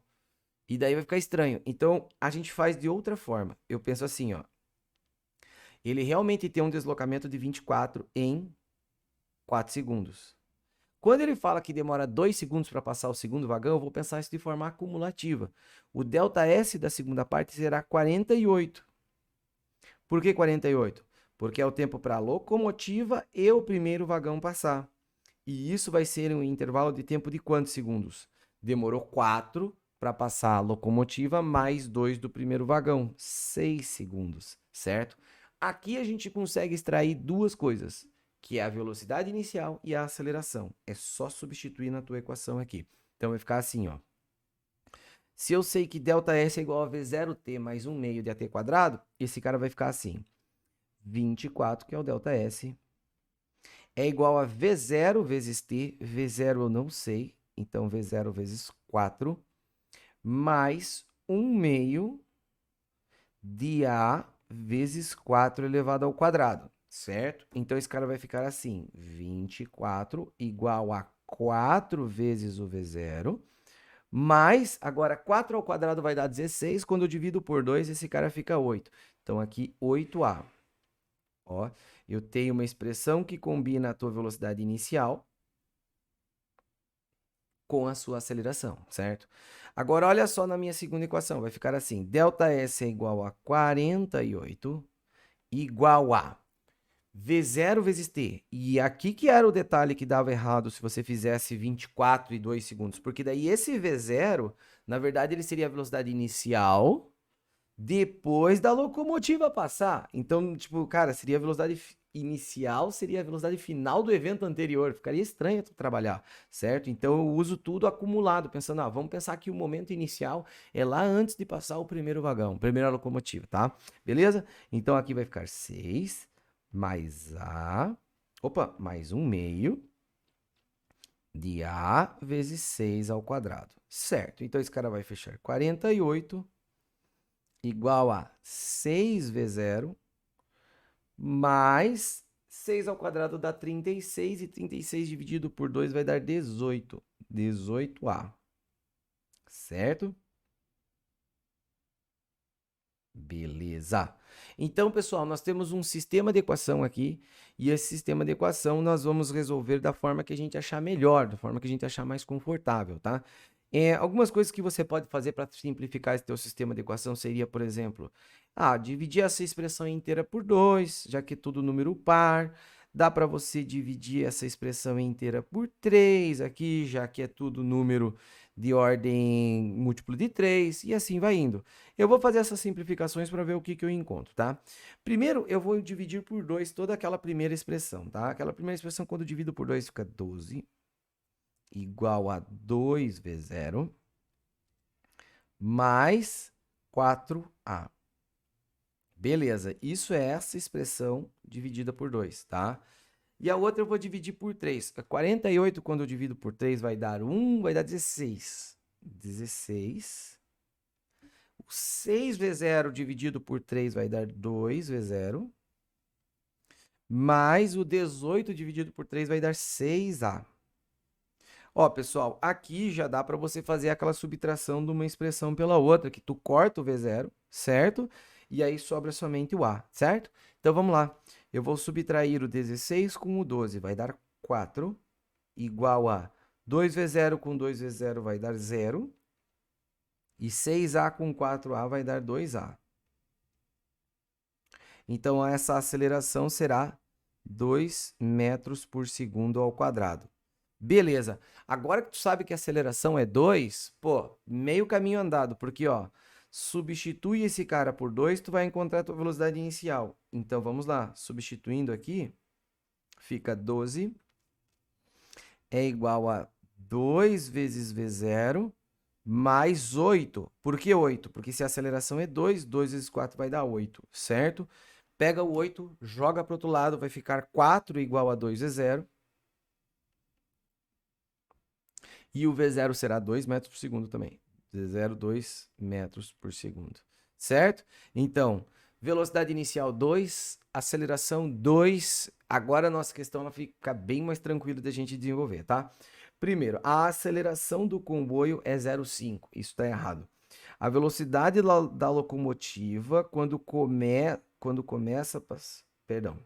E daí vai ficar estranho. Então, a gente faz de outra forma. Eu penso assim, ó. Ele realmente tem um deslocamento de 24 em 4 segundos. Quando ele fala que demora 2 segundos para passar o segundo vagão, eu vou pensar isso de forma acumulativa. O ΔS da segunda parte será 48. Por que 48? Porque é o tempo para a locomotiva e o primeiro vagão passar. E isso vai ser um intervalo de tempo de quantos segundos? Demorou 4 para passar a locomotiva, mais 2 do primeiro vagão. 6 segundos, certo? Aqui a gente consegue extrair duas coisas, que é a velocidade inicial e a aceleração. É só substituir na tua equação aqui. Então vai ficar assim, ó. Se eu sei que ΔS é igual a V0t mais 1 meio de AT quadrado, esse cara vai ficar assim. 24, que é o ΔS, é igual a V0 vezes t. V0 eu não sei, então V0 vezes 4, mais 1 meio de A vezes 4 elevado ao quadrado, certo? Então esse cara vai ficar assim, 24 igual a 4 vezes o V0, mais, agora 4 ao quadrado vai dar 16, quando eu divido por 2, esse cara fica 8. Então aqui 8A. Ó, eu tenho uma expressão que combina a tua velocidade inicial com a sua aceleração, certo? Agora, olha só na minha segunda equação, vai ficar assim, ΔS é igual a 48 igual a V0 vezes t. E aqui que era o detalhe que dava errado se você fizesse 24 e 2 segundos, porque daí esse V0, na verdade, ele seria a velocidade inicial depois da locomotiva passar. Então, tipo, cara, seria a velocidade inicial, seria a velocidade final do evento anterior. Ficaria estranho tu trabalhar, certo? Então, eu uso tudo acumulado, pensando, vamos pensar que o momento inicial é lá antes de passar o primeiro vagão, primeira locomotiva, tá? Beleza? Então, aqui vai ficar 6 mais A, mais 1 meio de A vezes 6 ao quadrado, certo? Então, esse cara vai fechar 48 igual a 6V0 mais 6 ao quadrado dá 36 e 36 dividido por 2 vai dar 18. 18A. Certo? Beleza. Então, pessoal, nós temos um sistema de equação aqui e esse sistema de equação nós vamos resolver da forma que a gente achar melhor, da forma que a gente achar mais confortável, tá? Algumas coisas que você pode fazer para simplificar esse teu sistema de equação seria, por exemplo, dividir essa expressão inteira por 2, já que é tudo número par. Dá para você dividir essa expressão inteira por 3 aqui, já que é tudo número de ordem múltiplo de 3, e assim vai indo. Eu vou fazer essas simplificações para ver o que eu encontro, tá? Primeiro, eu vou dividir por 2 toda aquela primeira expressão, tá? Aquela primeira expressão, quando eu divido por 2, fica 12 igual a 2V0 mais 4A. Beleza, isso é essa expressão dividida por 2, tá? E a outra eu vou dividir por 3. 48, quando eu divido por 3, vai dar 1, vai dar 16. 16. O 6V0 dividido por 3 vai dar 2V0. Mais o 18 dividido por 3 vai dar 6A. Ó, pessoal, aqui já dá para você fazer aquela subtração de uma expressão pela outra, que tu corta o V0, certo? E aí sobra somente o A, certo? Então, vamos lá. Eu vou subtrair o 16 com o 12, vai dar 4, igual a 2V0 com 2V0 vai dar 0, e 6A com 4A vai dar 2A. Então, essa aceleração será 2 metros por segundo ao quadrado. Beleza. Agora que tu sabe que a aceleração é 2, meio caminho andado, porque, substitui esse cara por 2, tu vai encontrar a tua velocidade inicial. Então, vamos lá. Substituindo aqui, fica 12 é igual a 2 vezes V0 mais 8. Por que 8? Porque se a aceleração é 2, 2 vezes 4 vai dar 8, certo? Pega o 8, joga para o outro lado, vai ficar 4 igual a 2V0. E o V0 será 2 metros por segundo também. V0, 2 metros por segundo. Certo? Então, velocidade inicial 2, aceleração 2. Agora a nossa questão ela fica bem mais tranquila da gente desenvolver, tá? Primeiro, a aceleração do comboio é 0,5. Isso está errado. A velocidade da locomotiva quando começa a perdão.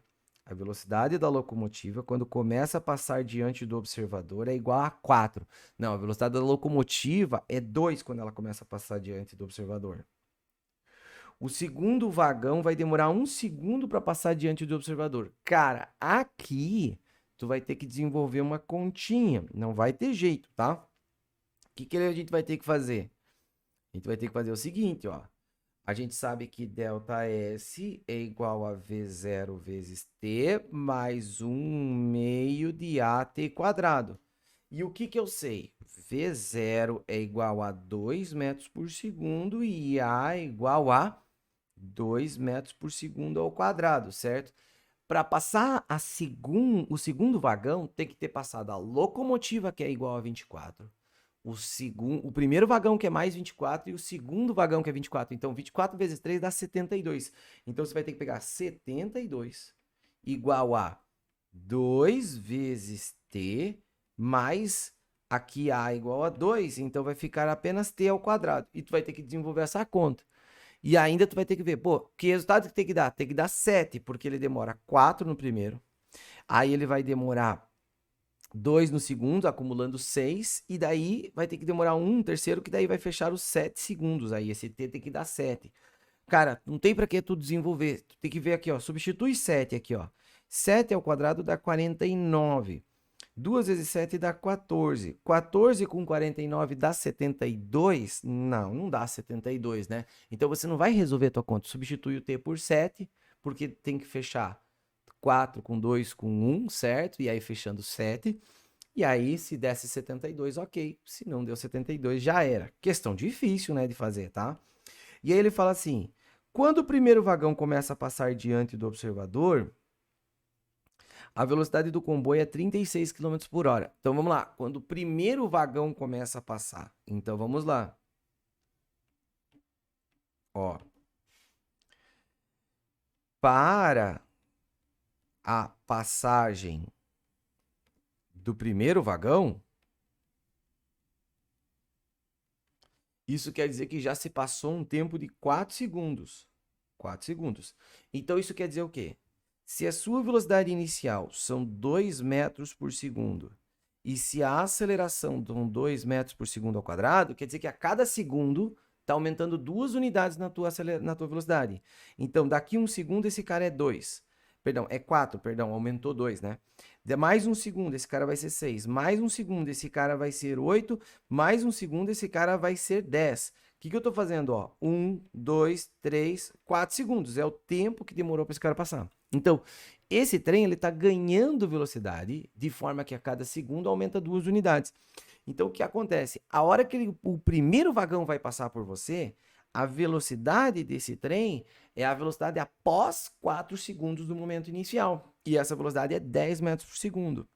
A velocidade da locomotiva quando começa a passar diante do observador é igual a 4. Não, a velocidade da locomotiva é 2 quando ela começa a passar diante do observador. O segundo vagão vai demorar 1 segundo para passar diante do observador. Cara, aqui tu vai ter que desenvolver uma continha. Não vai ter jeito, tá? O que a gente vai ter que fazer? A gente vai ter que fazer o seguinte, ó. A gente sabe que ΔS é igual a V0 vezes T mais 1 meio de AT quadrado. E o que eu sei? V0 é igual a 2 metros por segundo e A é igual a 2 metros por segundo ao quadrado, certo? Para passar o segundo vagão, tem que ter passado a locomotiva, que é igual a 24. O primeiro vagão, que é mais 24, e o segundo vagão, que é 24. Então, 24 vezes 3 dá 72. Então, você vai ter que pegar 72 igual a 2 vezes T mais aqui A igual a 2. Então, vai ficar apenas T ao quadrado. E tu vai ter que desenvolver essa conta. E ainda tu vai ter que ver, pô, que resultado que tem que dar? Tem que dar 7, porque ele demora 4 no primeiro. Aí ele vai demorar 2 no segundo, acumulando 6. E daí vai ter que demorar 1 no terceiro, que daí vai fechar os 7 segundos. Aí esse T tem que dar 7. Cara, não tem pra que tu desenvolver. Tu tem que ver aqui, ó. Substitui 7 aqui, ó. 7 ao quadrado dá 49. 2 vezes 7 dá 14. 14 com 49 dá 72? Não, não dá 72, né? Então você não vai resolver a tua conta. Substitui o t por 7, porque tem que fechar 4 com 2 com 1, certo? E aí fechando 7. E aí, se desse 72, ok. Se não deu 72, já era. Questão difícil, né, de fazer, tá? E aí ele fala assim: quando o primeiro vagão começa a passar diante do observador, a velocidade do comboio é 36 km por hora. Então vamos lá. Quando o primeiro vagão começa a passar. Então vamos lá. Ó. Para a passagem do primeiro vagão, isso quer dizer que já se passou um tempo de 4 segundos. 4 segundos. Então isso quer dizer o quê? Se a sua velocidade inicial são 2 metros por segundo e se a aceleração são 2 metros por segundo ao quadrado, quer dizer que a cada segundo está aumentando 2 unidades na tua velocidade. Então, daqui 1 segundo, esse cara é 2. Perdão, é 4, perdão, aumentou 2, né? De mais 1 segundo, esse cara vai ser 6. Mais 1 segundo, esse cara vai ser 8. Mais 1 segundo, esse cara vai ser 10. O que eu estou fazendo? Ó? 1, 2, 3, 4 segundos. É o tempo que demorou para esse cara passar. Então, esse trem ele está ganhando velocidade de forma que a cada segundo aumenta 2 unidades. Então, o que acontece? A hora que o primeiro vagão vai passar por você, a velocidade desse trem é a velocidade após 4 segundos do momento inicial. E essa velocidade é 10 metros por segundo.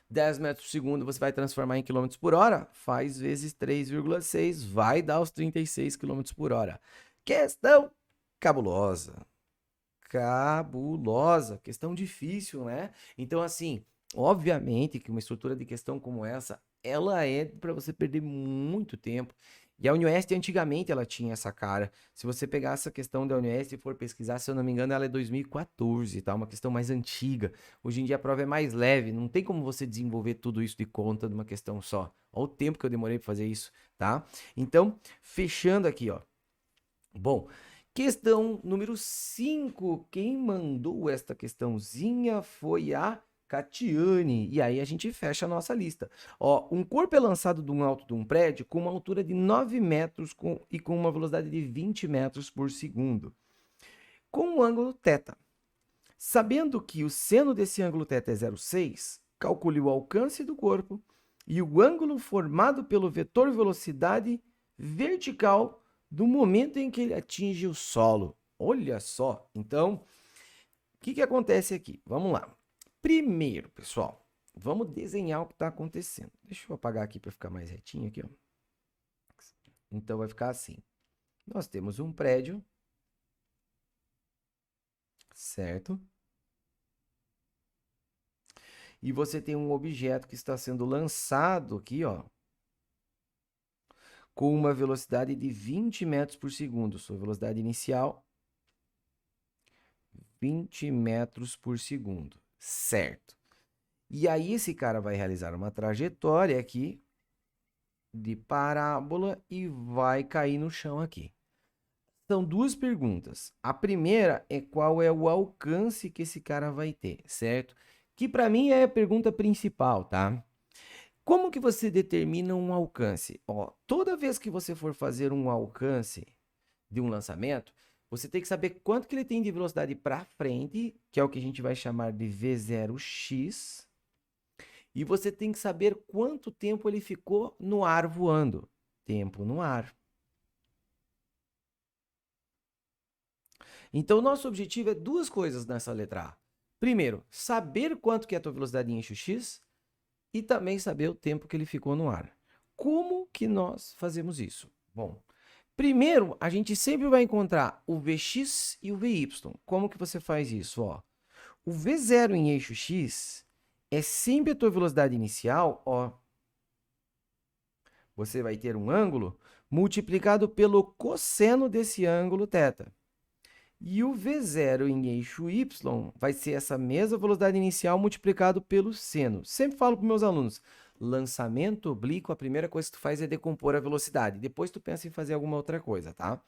10 metros por segundo você vai transformar em quilômetros por hora, faz vezes 3,6, vai dar os 36 quilômetros por hora. Questão cabulosa. Cabulosa. Questão difícil, né? Então, assim, obviamente que uma estrutura de questão como essa, ela é para você perder muito tempo. E a Unioeste, antigamente, ela tinha essa cara. Se você pegar essa questão da Unioeste e for pesquisar, se eu não me engano, ela é 2014, tá? Uma questão mais antiga. Hoje em dia a prova é mais leve, não tem como você desenvolver tudo isso de conta de uma questão só. Olha o tempo que eu demorei para fazer isso, tá? Então, fechando aqui, ó. Bom, questão número 5. Quem mandou esta questãozinha foi a Catiane. E aí a gente fecha a nossa lista. Ó, um corpo é lançado de um alto de um prédio com uma altura de 9 metros e com uma velocidade de 20 metros por segundo, com um ângulo θ. Sabendo que o seno desse ângulo θ é 0,6, calcule o alcance do corpo e o ângulo formado pelo vetor velocidade vertical do momento em que ele atinge o solo. Olha só. Então, o que acontece aqui? Vamos lá. Primeiro, pessoal, vamos desenhar o que está acontecendo. Deixa eu apagar aqui para ficar mais retinho aqui, ó. Então, vai ficar assim. Nós temos um prédio, certo? E você tem um objeto que está sendo lançado aqui, ó, com uma velocidade de 20 metros por segundo. Sua velocidade inicial, 20 metros por segundo, certo? E aí esse cara vai realizar uma trajetória aqui de parábola e vai cair no chão aqui. São duas perguntas. A primeira é qual é o alcance que esse cara vai ter, certo? Que para mim é a pergunta principal, tá? Como que você determina um alcance? Ó, toda vez que você for fazer um alcance de um lançamento, você tem que saber quanto que ele tem de velocidade para frente, que é o que a gente vai chamar de V0x, e você tem que saber quanto tempo ele ficou no ar voando. Tempo no ar. Então, o nosso objetivo é duas coisas nessa letra A. Primeiro, saber quanto que é a tua velocidade em eixo x e também saber o tempo que ele ficou no ar. Como que nós fazemos isso? Bom, primeiro, a gente sempre vai encontrar o Vx e o Vy. Como que você faz isso? Ó, o V0 em eixo x é sempre a tua velocidade inicial, ó. Você vai ter um ângulo multiplicado pelo cosseno desse ângulo θ. E o V0 em eixo y vai ser essa mesma velocidade inicial multiplicado pelo seno. Sempre falo para meus alunos, lançamento oblíquo, a primeira coisa que tu faz é decompor a velocidade. Depois tu pensa em fazer alguma outra coisa, tá?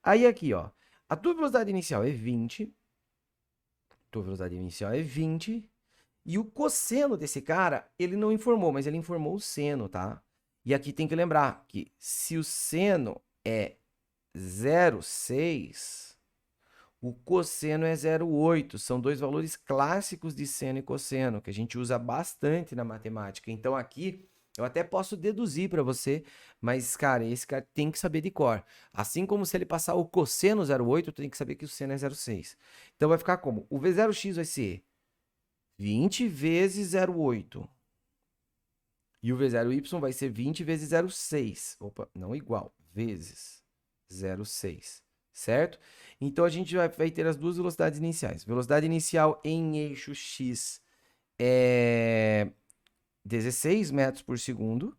Aí aqui, ó, a tua velocidade inicial é 20. Tua velocidade inicial é 20. E o cosseno desse cara, ele não informou, mas ele informou o seno, tá? E aqui tem que lembrar que se o seno é 0,6... o cosseno é 0,8. São dois valores clássicos de seno e cosseno, que a gente usa bastante na matemática. Então, aqui, eu até posso deduzir para você, mas, cara, esse cara tem que saber de cor. Assim como se ele passar o cosseno 0,8, tem que saber que o seno é 0,6. Então, vai ficar como? O V0x vai ser 20 vezes 0,8. E o V0y vai ser 20 vezes 0,6. Opa, não igual, vezes 0,6. Certo? Então, a gente vai ter as duas velocidades iniciais. Velocidade inicial em eixo x é 16 metros por segundo.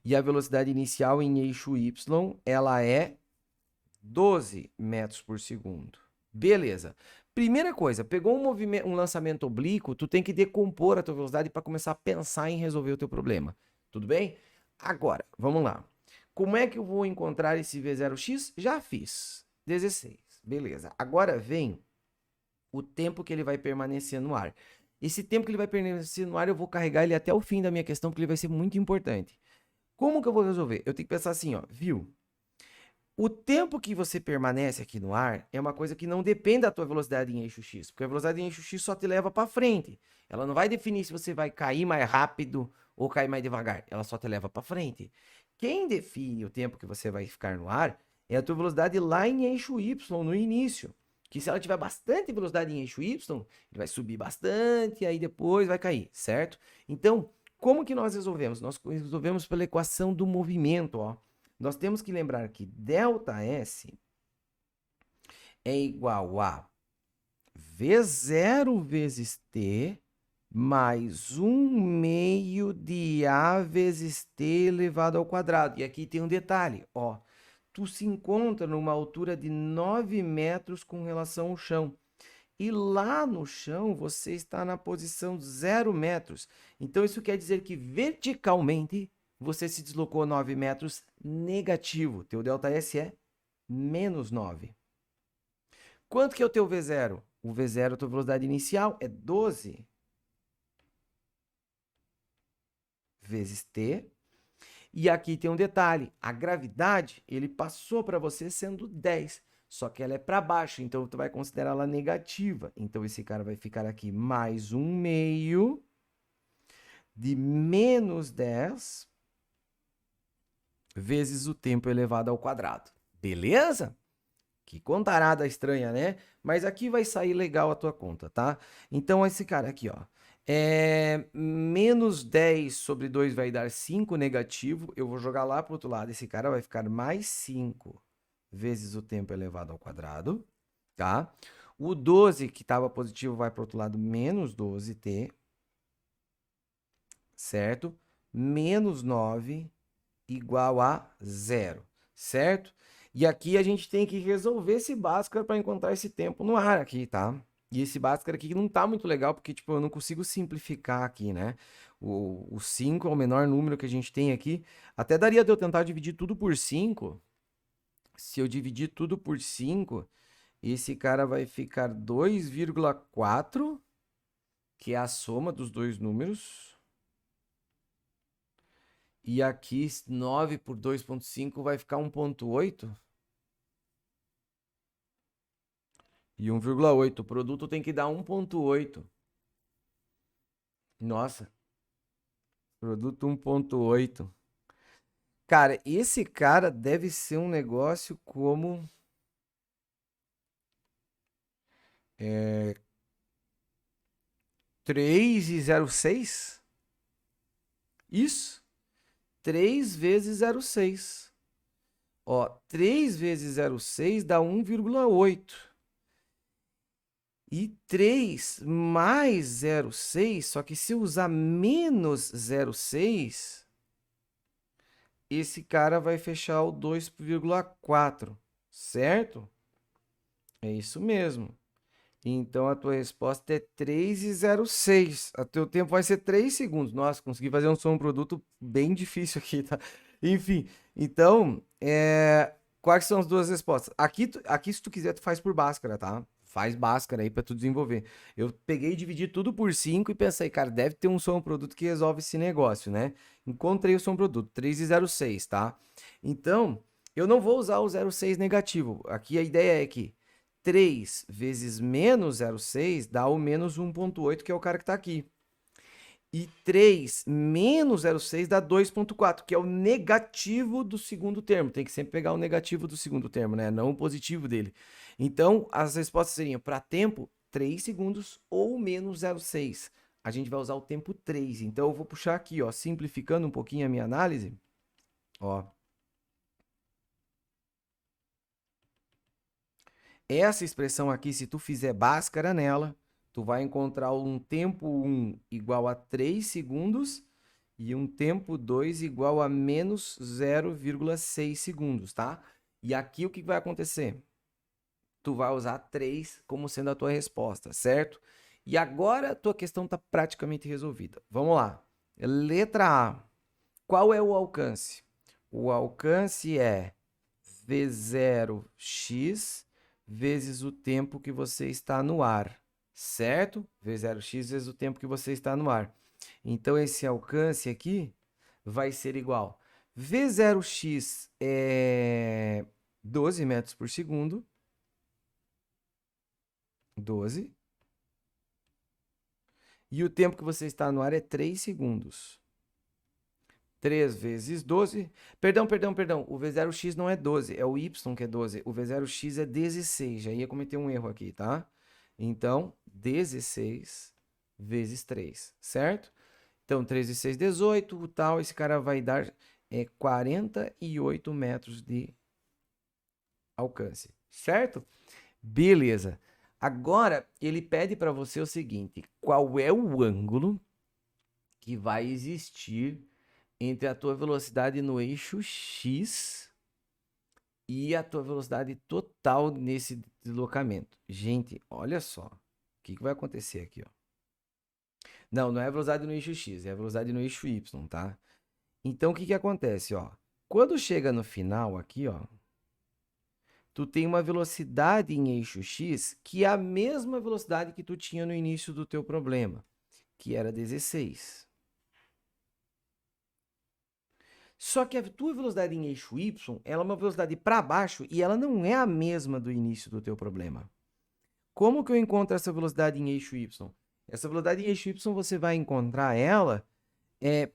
E a velocidade inicial em eixo y, ela é 12 metros por segundo. Beleza. Primeira coisa, pegou um lançamento oblíquo, tu tem que decompor a tua velocidade para começar a pensar em resolver o teu problema. Tudo bem? Agora, vamos lá. Como é que eu vou encontrar esse V0x? Já fiz. 16. Beleza. Agora vem o tempo que ele vai permanecer no ar. Esse tempo que ele vai permanecer no ar, eu vou carregar ele até o fim da minha questão, porque ele vai ser muito importante. Como que eu vou resolver? Eu tenho que pensar assim, ó, viu? O tempo que você permanece aqui no ar é uma coisa que não depende da tua velocidade em eixo x, porque a velocidade em eixo x só te leva para frente. Ela não vai definir se você vai cair mais rápido ou cair mais devagar. Ela só te leva para frente. Quem define o tempo que você vai ficar no ar é a tua velocidade lá em eixo y, no início. Que se ela tiver bastante velocidade em eixo y, ele vai subir bastante e aí depois vai cair, certo? Então, como que nós resolvemos? Nós resolvemos pela equação do movimento, ó. Nós temos que lembrar que ΔS é igual a V0 vezes T mais 1 meio de A vezes T elevado ao quadrado. E aqui tem um detalhe, ó. Tu se encontra numa altura de 9 metros com relação ao chão. E lá no chão você está na posição 0 metros. Então isso quer dizer que verticalmente você se deslocou 9 metros negativo. Teu ΔS é menos 9. Quanto que é o teu V0? O V0, a tua velocidade inicial, é 12 vezes T. E aqui tem um detalhe. A gravidade, ele passou para você sendo 10. Só que ela é para baixo, então tu vai considerar ela negativa. Então esse cara vai ficar aqui mais 1 meio de menos 10 vezes o tempo elevado ao quadrado. Beleza? Que contarada estranha, né? Mas aqui vai sair legal a tua conta, tá? Então esse cara aqui, ó. Menos 10 sobre 2 vai dar 5 negativo. Eu vou jogar lá para o outro lado. Esse cara vai ficar mais 5 vezes o tempo elevado ao quadrado, tá? O 12 que estava positivo vai para o outro lado, menos 12t, certo? menos 9 igual a 0, certo? E aqui a gente tem que resolver esse Bhaskara para encontrar esse tempo no ar aqui, tá? E esse Bhaskara aqui não tá muito legal, porque tipo, eu não consigo simplificar aqui, né? O 5 é o menor número que a gente tem aqui. Até daria de eu tentar dividir tudo por 5. Se eu dividir tudo por 5, esse cara vai ficar 2,4, que é a soma dos dois números. E aqui 9 por 2,5 vai ficar 1,8. E 1,8. O produto tem que dar 1,8. Nossa, produto 1,8. Cara, esse cara deve ser um negócio como 3,06? Isso. 3 vezes 0,6. Ó, 3 vezes 0,6 dá 1,8. E 3 mais 0,6, só que se eu usar menos 0,6, esse cara vai fechar o 2,4, certo? É isso mesmo. Então a tua resposta é 3,06. O teu tempo vai ser 3 segundos. Nossa, consegui fazer um som produto bem difícil aqui, tá? Enfim, então, quais são as duas respostas? Aqui, se tu quiser, tu faz por Bhaskara, tá? Faz Bhaskara aí pra tu desenvolver. Eu peguei e dividi tudo por 5 e pensei, cara, deve ter um som produto que resolve esse negócio, né? Encontrei o som produto, 3,06, tá? Então, eu não vou usar o 0,6 negativo. Aqui a ideia é que 3 vezes menos 0,6 dá o menos 1,8, que é o cara que está aqui. E 3 menos 0,6 dá 2,4, que é o negativo do segundo termo. Tem que sempre pegar o negativo do segundo termo, né? Não o positivo dele. Então, as respostas seriam para tempo, 3 segundos ou menos 0,6. A gente vai usar o tempo 3. Então, eu vou puxar aqui, ó, simplificando um pouquinho a minha análise. Ó. Essa expressão aqui, se tu fizer Bhaskara nela, tu vai encontrar um tempo 1 igual a 3 segundos e um tempo 2 igual a menos 0,6 segundos, tá? E aqui o que vai acontecer? Tu vai usar 3 como sendo a tua resposta, certo? E agora a tua questão está praticamente resolvida. Vamos lá. Letra A. Qual é o alcance? O alcance é V0x vezes o tempo que você está no ar, certo? V0x vezes o tempo que você está no ar. Então, esse alcance aqui vai ser igual. V0x é 12 metros por segundo. 12. E o tempo que você está no ar é 3 segundos. 3 vezes 12. Perdão. O V0x não é 12, é o y que é 12. O V0x é 16. Já ia cometer um erro aqui, tá? Então, 16 vezes 3, certo? Então, 3 vezes 6, 18. O tal, esse cara vai dar 48 metros de alcance, certo? Beleza. Agora, ele pede para você o seguinte: qual é o ângulo que vai existir entre a tua velocidade no eixo X e a tua velocidade total nesse deslocamento? Gente, olha só. O que vai acontecer aqui, ó? Não é a velocidade no eixo X, é a velocidade no eixo Y, tá? Então, o que acontece, ó? Quando chega no final aqui, ó, tu tem uma velocidade em eixo X que é a mesma velocidade que tu tinha no início do teu problema, que era 16. Só que a tua velocidade em eixo Y, ela é uma velocidade para baixo e ela não é a mesma do início do teu problema. Como que eu encontro essa velocidade em eixo Y? Essa velocidade em eixo Y você vai encontrar ela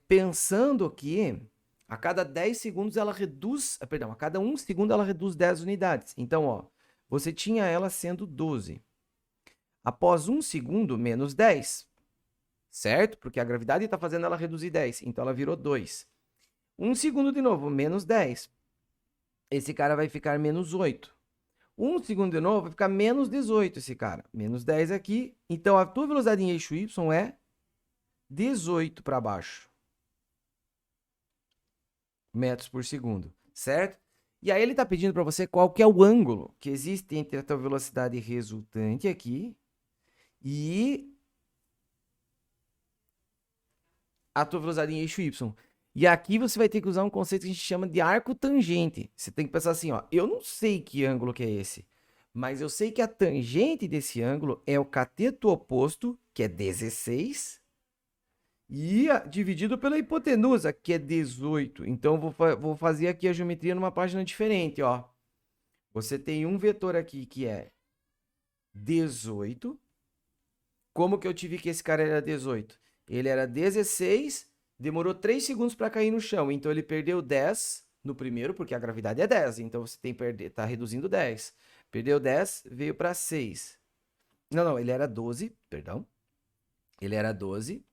pensando que a cada 10 segundos ela reduz, perdão, a cada 1 segundo ela reduz 10 unidades. Então, ó, você tinha ela sendo 12. Após 1 segundo, menos 10, certo? Porque a gravidade está fazendo ela reduzir 10, então ela virou 2. 1 segundo de novo, menos 10. Esse cara vai ficar menos 8. 1 segundo de novo, vai ficar menos 18 esse cara. Menos 10 aqui. Então, a tua velocidade em eixo Y é 18 para baixo. metros por segundo, certo? E aí ele está pedindo para você qual que é o ângulo que existe entre a tua velocidade resultante aqui e a tua velocidade em eixo Y. E aqui você vai ter que usar um conceito que a gente chama de arco tangente. Você tem que pensar assim, ó, eu não sei que ângulo que é esse, mas eu sei que a tangente desse ângulo é o cateto oposto, que é 16, e dividido pela hipotenusa, que é 18. Então, vou fazer aqui a geometria numa página diferente, ó. Você tem um vetor aqui que é 18. Como que eu tive que esse cara era 18? Ele era 16, demorou 3 segundos para cair no chão. Então, ele perdeu 10 no primeiro, porque a gravidade é 10. Então, você tem que perder, tá reduzindo 10. Perdeu 10, veio para 6. Não, ele era 12, perdão. Ele era 12.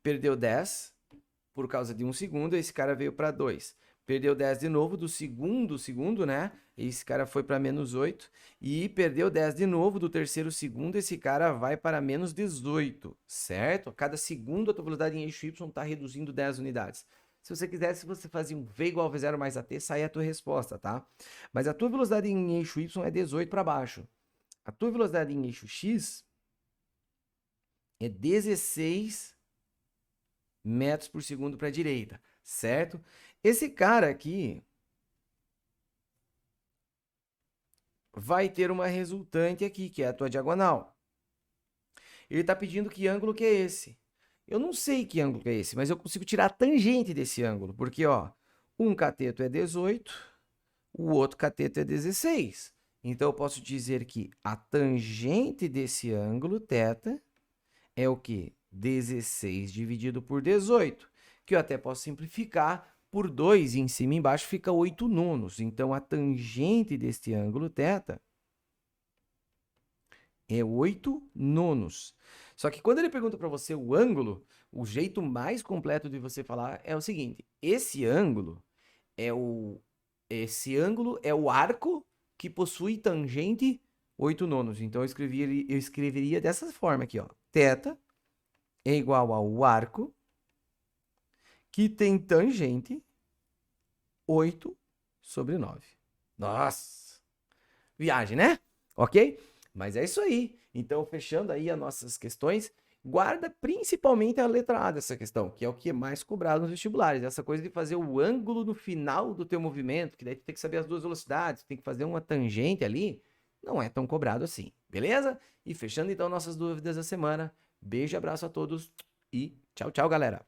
Perdeu 10 por causa de 1 segundo, esse cara veio para 2. Perdeu 10 de novo do segundo, né? Esse cara foi para menos 8. E perdeu 10 de novo do terceiro segundo, esse cara vai para menos 18, certo? Cada segundo a tua velocidade em eixo Y está reduzindo 10 unidades. Se você quisesse, você fazia um V igual a V0 mais AT, sai a tua resposta, tá? Mas a tua velocidade em eixo Y é 18 para baixo. A tua velocidade em eixo X é 16 metros por segundo para a direita, certo? Esse cara aqui vai ter uma resultante aqui, que é a tua diagonal. Ele está pedindo que ângulo que é esse. Eu não sei que ângulo que é esse, mas eu consigo tirar a tangente desse ângulo, porque ó, um cateto é 18, o outro cateto é 16. Então eu posso dizer que a tangente desse ângulo θ é o quê? 16 dividido por 18, que eu até posso simplificar por 2 e em cima e embaixo fica 8 nonos. Então, a tangente deste ângulo θ é 8 nonos. Só que quando ele pergunta para você o ângulo, o jeito mais completo de você falar é o seguinte: esse ângulo é o arco que possui tangente 8 nonos. Então, eu escreveria dessa forma aqui, ó. Θ é igual ao arco que tem tangente 8 sobre 9. Nossa! Viagem, né? Ok? Mas é isso aí. Então, fechando aí as nossas questões, guarda principalmente a letra A dessa questão, que é o que é mais cobrado nos vestibulares. Essa coisa de fazer o ângulo no final do teu movimento, que daí tu tem que saber as duas velocidades, tem que fazer uma tangente ali, não é tão cobrado assim, beleza? E fechando então nossas dúvidas da semana, beijo e abraço a todos e tchau, tchau, galera!